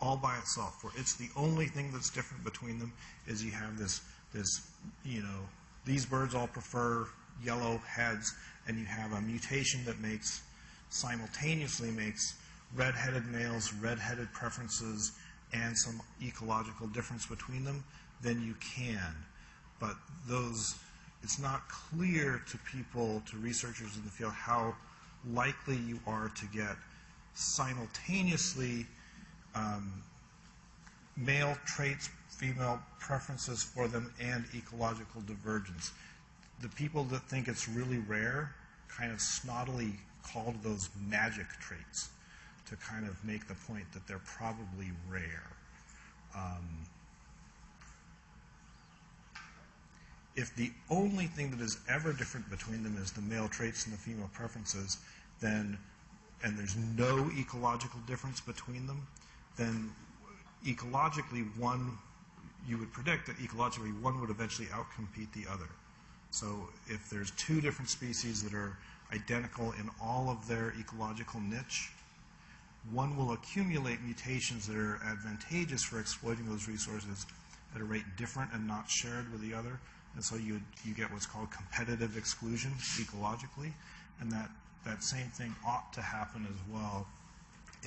all by itself, where it's the only thing that's different between them is you have this these birds all prefer yellow heads, and you have a mutation that simultaneously makes red-headed males, red-headed preferences, and some ecological difference between them, then you can. But it's not clear to people, to researchers in the field, how likely you are to get simultaneously male traits, female preferences for them, and ecological divergence. The people that think it's really rare kind of snottily called those magic traits to kind of make the point that they're probably rare. If the only thing that is ever different between them is the male traits and the female preferences, and there's no ecological difference between them, then ecologically you would predict that ecologically one would eventually outcompete the other. So if there's two different species that are identical in all of their ecological niche, one will accumulate mutations that are advantageous for exploiting those resources at a rate different and not shared with the other. And so you get what's called competitive exclusion ecologically. And that same thing ought to happen as well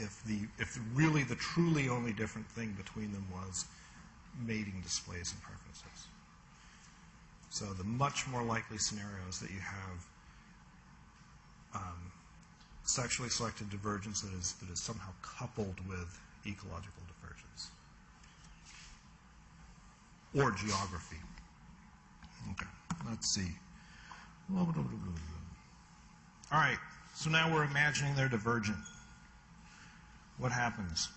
if really the truly only different thing between them was mating displays and preferences. So the much more likely scenarios that you have sexually selected divergence that is somehow coupled with ecological divergence or geography. Okay, let's see. All right, so now we're imagining they're divergent. What happens?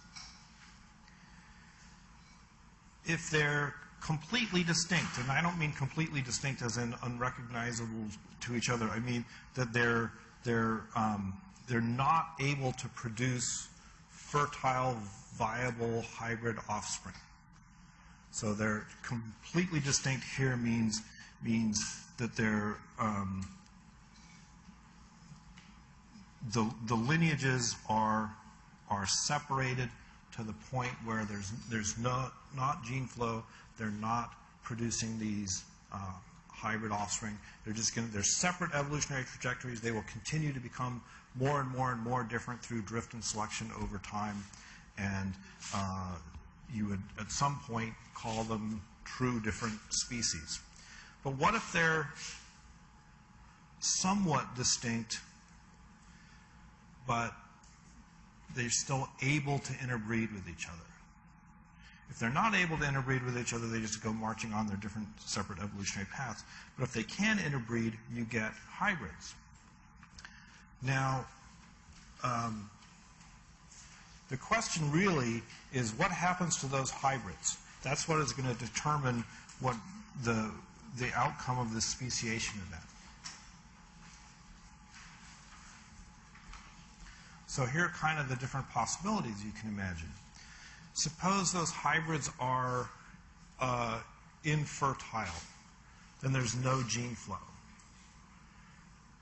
If they're completely distinct, and I don't mean completely distinct as in unrecognizable to each other. I mean that they're not able to produce fertile, viable hybrid offspring. So they're completely distinct here means that they're the lineages are separated to the point where there's not gene flow. They're not producing these hybrid offspring. They're separate evolutionary trajectories. They will continue to become more and more and more different through drift and selection over time, and you would at some point call them true different species. But what if they're somewhat distinct, but they're still able to interbreed with each other? If they're not able to interbreed with each other, they just go marching on their different separate evolutionary paths. But if they can interbreed, you get hybrids. Now, the question really is what happens to those hybrids? That's what is going to determine what the outcome of this speciation event. So here are kind of the different possibilities you can imagine. Suppose those hybrids are infertile. Then there's no gene flow.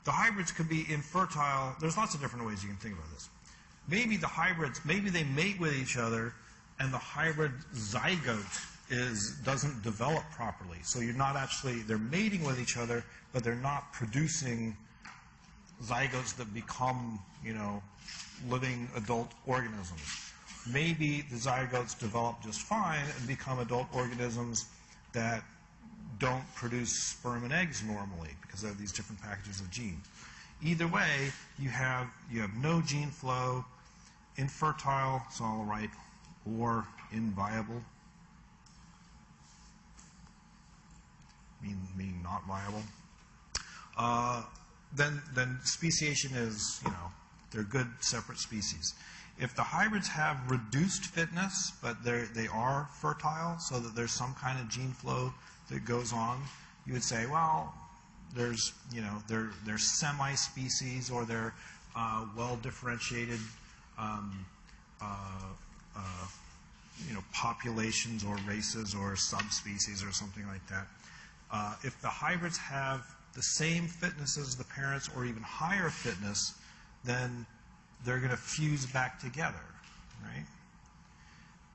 The hybrids could be infertile. There's lots of different ways you can think about this. Maybe the hybrids, maybe they mate with each other and the hybrid zygote doesn't develop properly. So you're not actually, they're mating with each other, but they're not producing zygotes that become, living adult organisms. Maybe the zygotes develop just fine and become adult organisms that don't produce sperm and eggs normally because they have these different packages of genes. Either way, you have no gene flow, infertile, it's all right, or inviable, meaning not viable. Then speciation is, they're good separate species. If the hybrids have reduced fitness, but they are fertile, so that there's some kind of gene flow that goes on, you would say, well, there's, they're semi-species or they're well-differentiated, populations or races or subspecies or something like that. If the hybrids have the same fitness as the parents or even higher fitness, then they're going to fuse back together, right?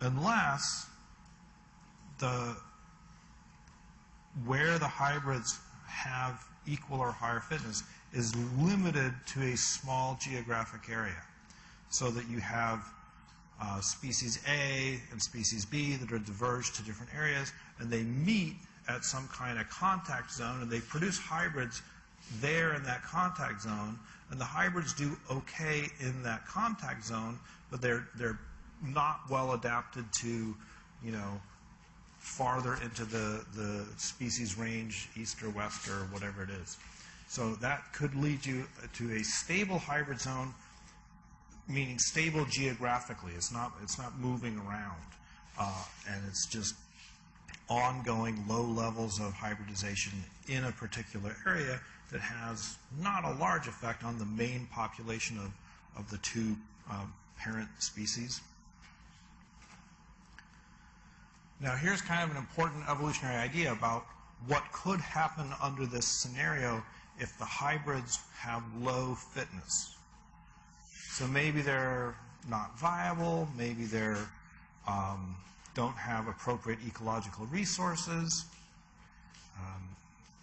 Unless where the hybrids have equal or higher fitness is limited to a small geographic area, so that you have species A and species B that are diverged to different areas, and they meet at some kind of contact zone, and they produce hybrids there in that contact zone, and the hybrids do okay in that contact zone, but they're not well adapted to, farther into the species range, east or west or whatever it is. So that could lead you to a stable hybrid zone, meaning stable geographically. It's not moving around, and it's just ongoing low levels of hybridization in a particular area that has not a large effect on the main population of the two parent species. Now here's kind of an important evolutionary idea about what could happen under this scenario if the hybrids have low fitness. So maybe they're not viable, maybe they're don't have appropriate ecological resources.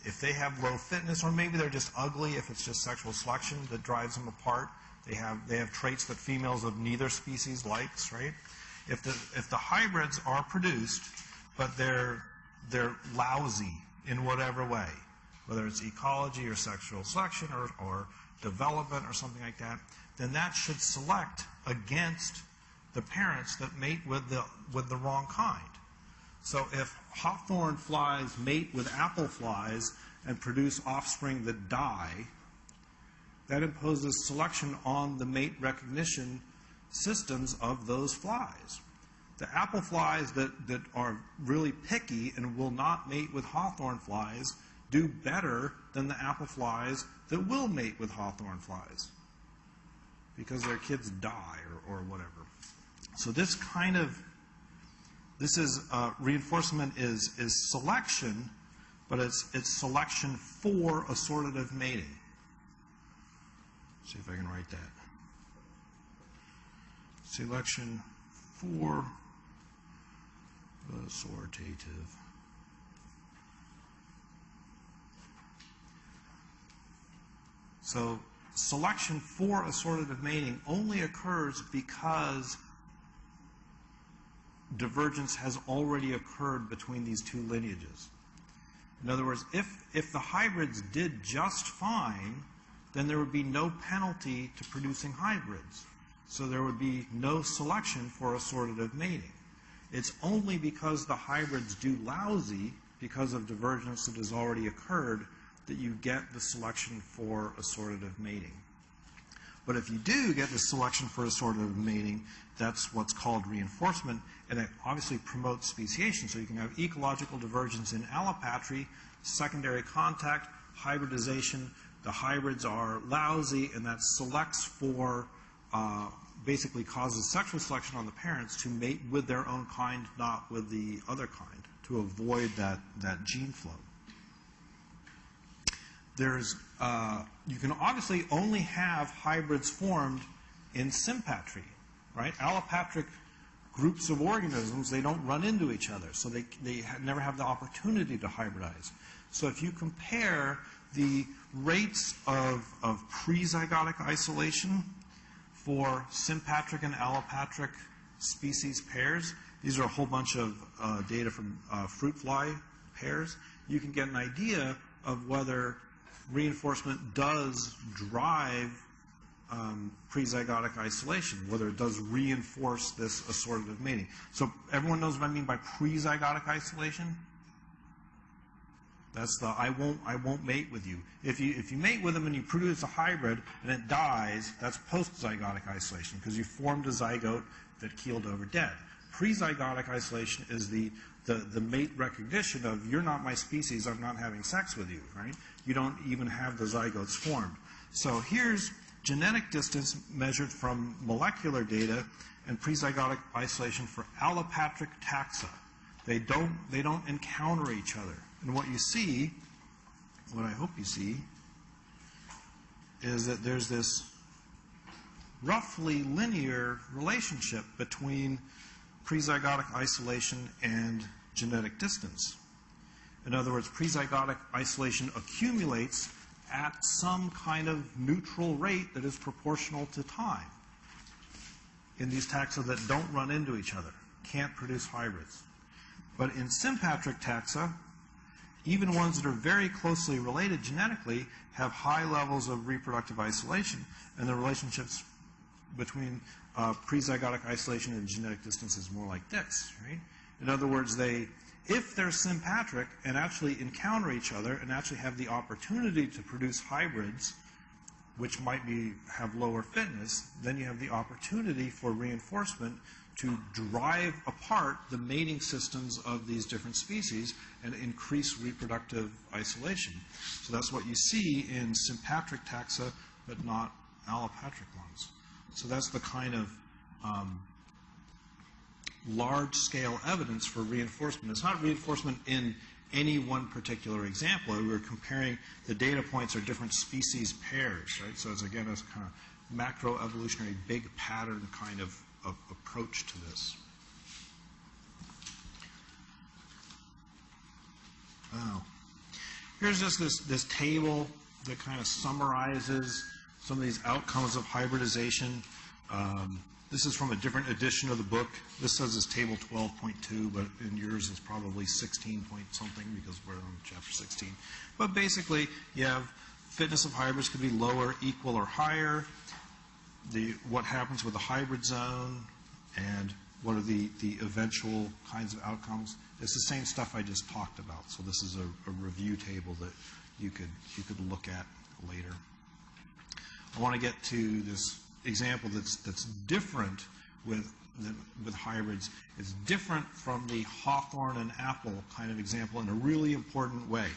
If they have low fitness, or maybe they're just ugly if it's just sexual selection that drives them apart. They have traits that females of neither species likes, right? If the hybrids are produced, but they're lousy in whatever way, whether it's ecology or sexual selection or development or something like that, then that should select against the parents that mate with the wrong kind. So if hawthorn flies mate with apple flies and produce offspring that die, that imposes selection on the mate recognition systems of those flies. The apple flies that are really picky and will not mate with hawthorn flies do better than the apple flies that will mate with hawthorn flies because their kids die or whatever. So this is reinforcement is selection, but it's selection for assortative mating. See if I can write that. Selection for assortative. So selection for assortative mating only occurs because divergence has already occurred between these two lineages. In other words, if the hybrids did just fine, then there would be no penalty to producing hybrids. So there would be no selection for assortative mating. It's only because the hybrids do lousy, because of divergence that has already occurred, that you get the selection for assortative mating. But if you do get the selection for assortative mating, that's what's called reinforcement, and it obviously promotes speciation. So you can have ecological divergence in allopatry, secondary contact, hybridization. The hybrids are lousy, and that selects for, basically causes sexual selection on the parents to mate with their own kind, not with the other kind, to avoid that gene flow. You can obviously only have hybrids formed in sympatry, right? Allopatric groups of organisms, they don't run into each other, so they never have the opportunity to hybridize. So if you compare the rates of prezygotic isolation for sympatric and allopatric species pairs, these are a whole bunch of data from fruit fly pairs, you can get an idea of whether reinforcement does drive prezygotic isolation, whether it does reinforce this assortative mating. So everyone knows what I mean by prezygotic isolation? That's the I won't mate with you. If you mate with them and you produce a hybrid and it dies, that's postzygotic isolation because you formed a zygote that keeled over dead. Prezygotic isolation is the mate recognition of you're not my species, I'm not having sex with you, right? You don't even have the zygotes formed. So here's genetic distance measured from molecular data and prezygotic isolation for allopatric taxa. They don't encounter each other. And what you see, what I hope you see, is that there's this roughly linear relationship between prezygotic isolation and genetic distance. In other words, prezygotic isolation accumulates at some kind of neutral rate that is proportional to time in these taxa that don't run into each other, can't produce hybrids. But in sympatric taxa, even ones that are very closely related genetically have high levels of reproductive isolation, and the relationships between prezygotic isolation and genetic distance is more like this, right? In other words, if they're sympatric and actually encounter each other and actually have the opportunity to produce hybrids, which might have lower fitness, then you have the opportunity for reinforcement to drive apart the mating systems of these different species and increase reproductive isolation. So that's what you see in sympatric taxa, but not allopatric ones. So that's the kind of large-scale evidence for reinforcement. It's not reinforcement in any one particular example. We're comparing the data points are different species pairs, right? So it's again a kind of macroevolutionary big pattern kind of approach to this. Oh. Here's just this table that kind of summarizes some of these outcomes of hybridization. This is from a different edition of the book. This says it's table 12.2, but in yours it's probably 16 point something because we're on chapter 16. But basically, you have fitness of hybrids could be lower, equal, or higher. What happens with the hybrid zone, and what are the eventual kinds of outcomes. It's the same stuff I just talked about. So this is a review table that you could look at later. I want to get to this example that's different with hybrids is different from the hawthorn and apple kind of example in a really important way,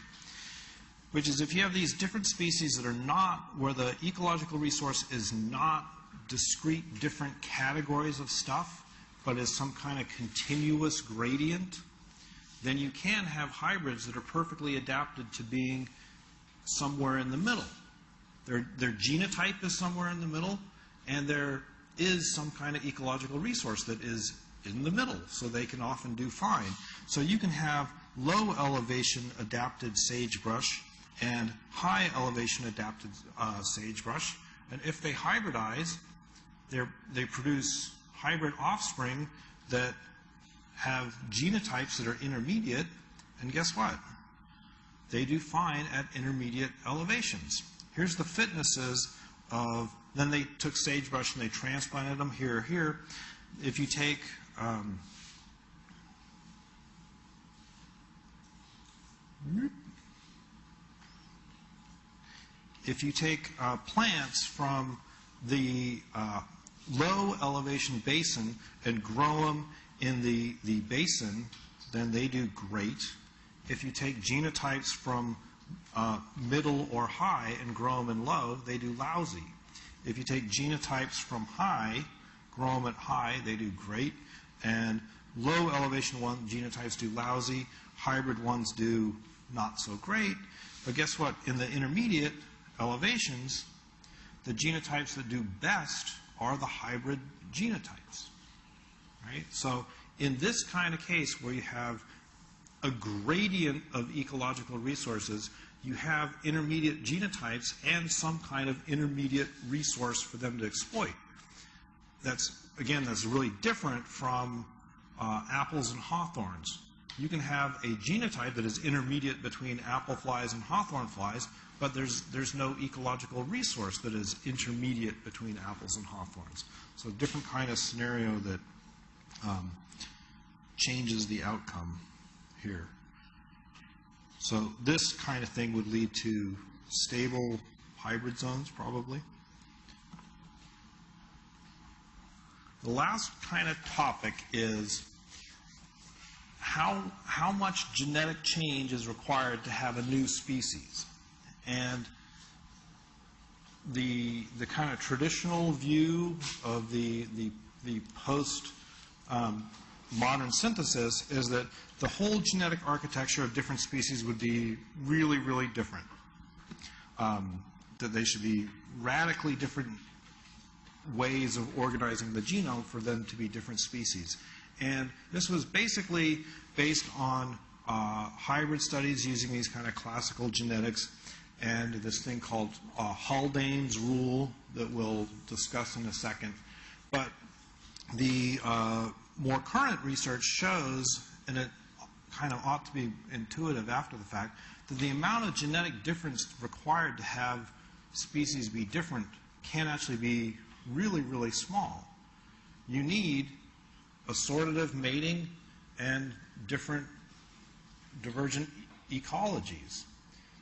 which is if you have these different species that are not, where the ecological resource is not discrete different categories of stuff, but is some kind of continuous gradient, then you can have hybrids that are perfectly adapted to being somewhere in the middle. Their genotype is somewhere in the middle, and there is some kind of ecological resource that is in the middle, so they can often do fine. So you can have low elevation adapted sagebrush and high elevation adapted sagebrush, and if they hybridize, they produce hybrid offspring that have genotypes that are intermediate, and guess what? They do fine at intermediate elevations. Here's the fitnesses of, then they took sagebrush and they transplanted them here. If you take plants from the low elevation basin and grow them in the basin, then they do great. If you take genotypes from middle or high and grow them in low, they do lousy. If you take genotypes from high, grow them at high, they do great. And low elevation genotypes do lousy. Hybrid ones do not so great. But guess what? In the intermediate elevations, the genotypes that do best are the hybrid genotypes. Right? So in this kind of case where you have a gradient of ecological resources, you have intermediate genotypes and some kind of intermediate resource for them to exploit. That's really different from apples and hawthorns. You can have a genotype that is intermediate between apple flies and hawthorn flies, but there's no ecological resource that is intermediate between apples and hawthorns. So a different kind of scenario that changes the outcome here. So this kind of thing would lead to stable hybrid zones, probably. The last kind of topic is how much genetic change is required to have a new species. And the kind of traditional view of the post modern synthesis is that the whole genetic architecture of different species would be really, really different. That they should be radically different ways of organizing the genome for them to be different species. And this was basically based on hybrid studies using these kind of classical genetics and this thing called Haldane's rule that we'll discuss in a second. But the more current research shows, and it kind of ought to be intuitive after the fact, that the amount of genetic difference required to have species be different can actually be really, really small. You need assortative mating and different divergent ecologies.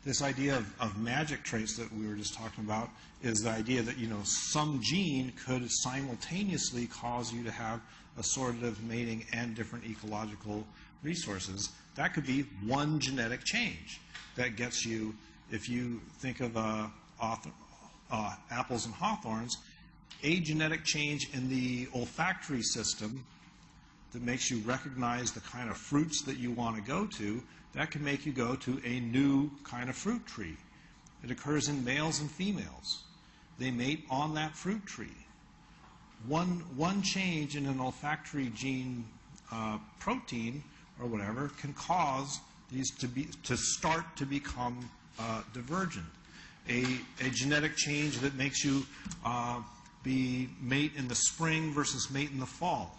This idea of magic traits that we were just talking about is the idea that, some gene could simultaneously cause you to have assortative mating and different ecological resources. That could be one genetic change that gets you, if you think of apples and hawthorns, a genetic change in the olfactory system that makes you recognize the kind of fruits that you want to go to, that can make you go to a new kind of fruit tree. It occurs in males and females. They mate on that fruit tree. One change in an olfactory gene protein or whatever can cause these to start to become divergent. A genetic change that makes you mate in the spring versus mate in the fall.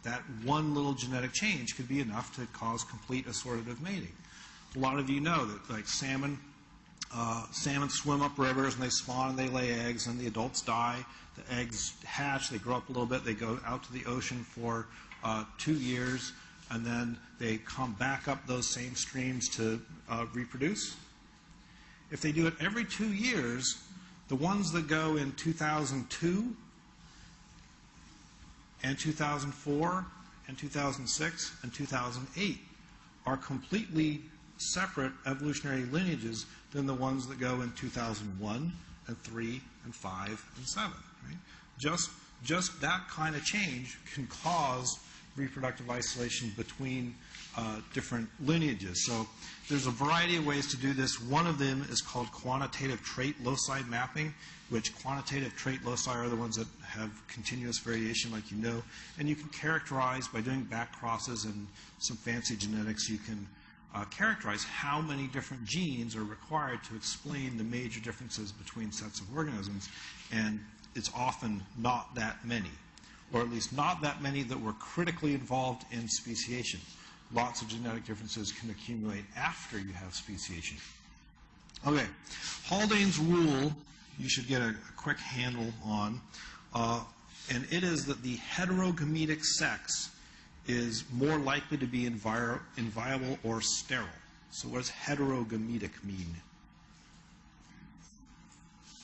That one little genetic change could be enough to cause complete assortative mating. A lot of you know that, like salmon swim up rivers and they spawn and they lay eggs and the adults die. The eggs hatch, they grow up a little bit, they go out to the ocean for 2 years, and then they come back up those same streams to reproduce. If they do it every 2 years, the ones that go in 2002 and 2004 and 2006 and 2008 are completely separate evolutionary lineages than the ones that go in 2001 and 3 and 5 and 7. Right? Just that kind of change can cause reproductive isolation between different lineages. So there's a variety of ways to do this. One of them is called quantitative trait loci mapping, which quantitative trait loci are the ones that have continuous variation, like you know. And you can characterize, by doing back crosses and some fancy genetics, you can characterize how many different genes are required to explain the major differences between sets of organisms. And it's often not that many, or at least not that many that were critically involved in speciation. Lots of genetic differences can accumulate after you have speciation. Okay, Haldane's rule you should get a quick handle on, and it is that the heterogametic sex is more likely to be inviable or sterile. So what does heterogametic mean?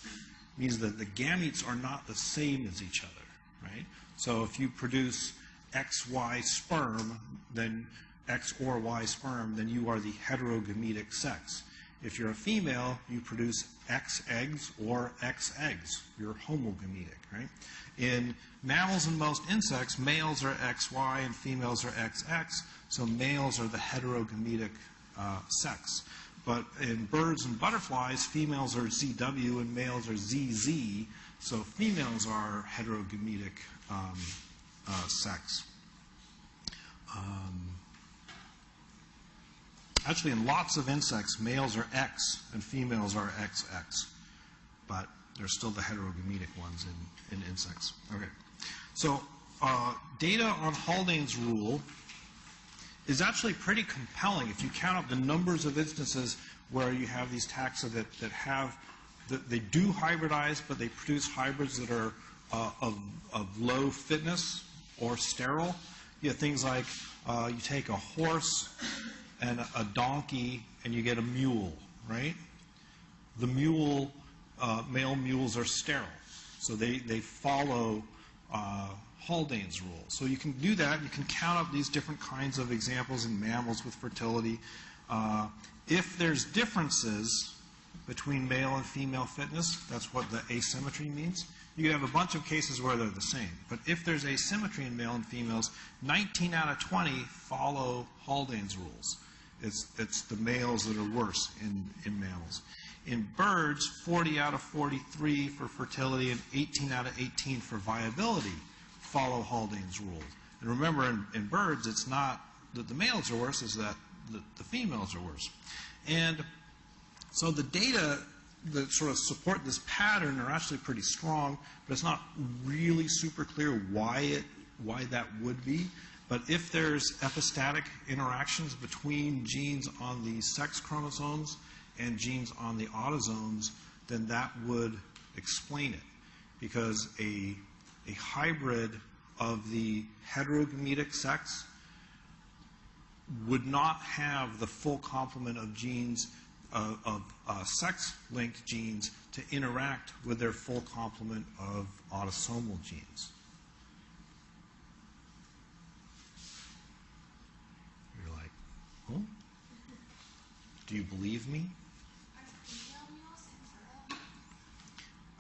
It means that the gametes are not the same as each other, right? So if you produce XY sperm, then X or Y sperm, then you are the heterogametic sex. If you're a female, you produce X eggs or X eggs. You're homogametic, right? In mammals and most insects, males are XY and females are XX, so males are the heterogametic sex. But in birds and butterflies, females are ZW and males are ZZ, so females are heterogametic sex. Actually, in lots of insects, males are X and females are XX, but they're still the heterogametic ones in insects. Okay, so data on Haldane's rule is actually pretty compelling if you count up the numbers of instances where you have these taxa that they do hybridize, but they produce hybrids that are of low fitness or sterile. You have things like you take a horse and a donkey and you get a mule, right? The mule, male mules are sterile, so they follow Haldane's rule. So you can do that. You can count up these different kinds of examples in mammals with fertility. If there's differences between male and female fitness, that's what the asymmetry means. You can have a bunch of cases where they're the same. But if there's asymmetry in male and females, 19 out of 20 follow Haldane's rules. It's the males that are worse in mammals. In birds, 40 out of 43 for fertility and 18 out of 18 for viability follow Haldane's rules. And remember, in birds, it's not that the males are worse, it's that the females are worse. And so the data that sort of support this pattern are actually pretty strong, but it's not really super clear why that would be. But if there's epistatic interactions between genes on the sex chromosomes and genes on the autosomes, then that would explain it. Because a hybrid of the heterogametic sex would not have the full complement of genes, of sex-linked genes, to interact with their full complement of autosomal genes. You're like, oh? Do you believe me?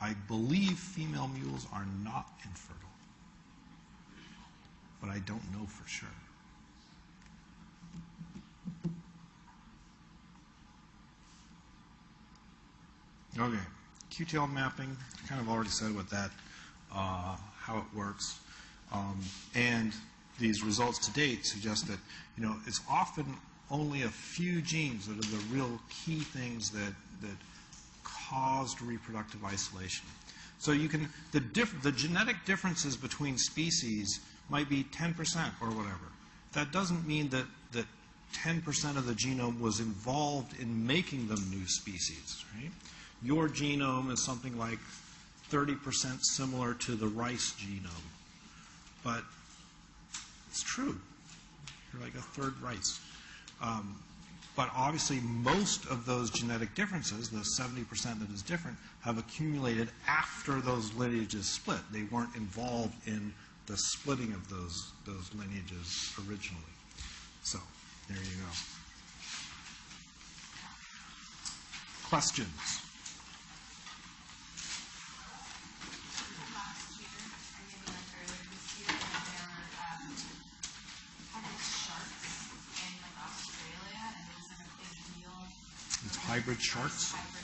I believe female mules are not infertile, but I don't know for sure. Okay, QTL mapping, I kind of already said what that, how it works. And these results to date suggest that, it's often only a few genes that are the real key things that caused reproductive isolation. So you can, the genetic differences between species might be 10% or whatever. That doesn't mean that 10% of the genome was involved in making them new species, right? Your genome is something like 30% similar to the rice genome. But it's true. You're like a third rice. But obviously, most of those genetic differences, the 70% that is different, have accumulated after those lineages split. They weren't involved in the splitting of those lineages originally. So there you go. Questions? Last year, or maybe like earlier this year, there were hybrid sharks in like Australia, and it was like a big deal. It's hybrid sharks? Hybrid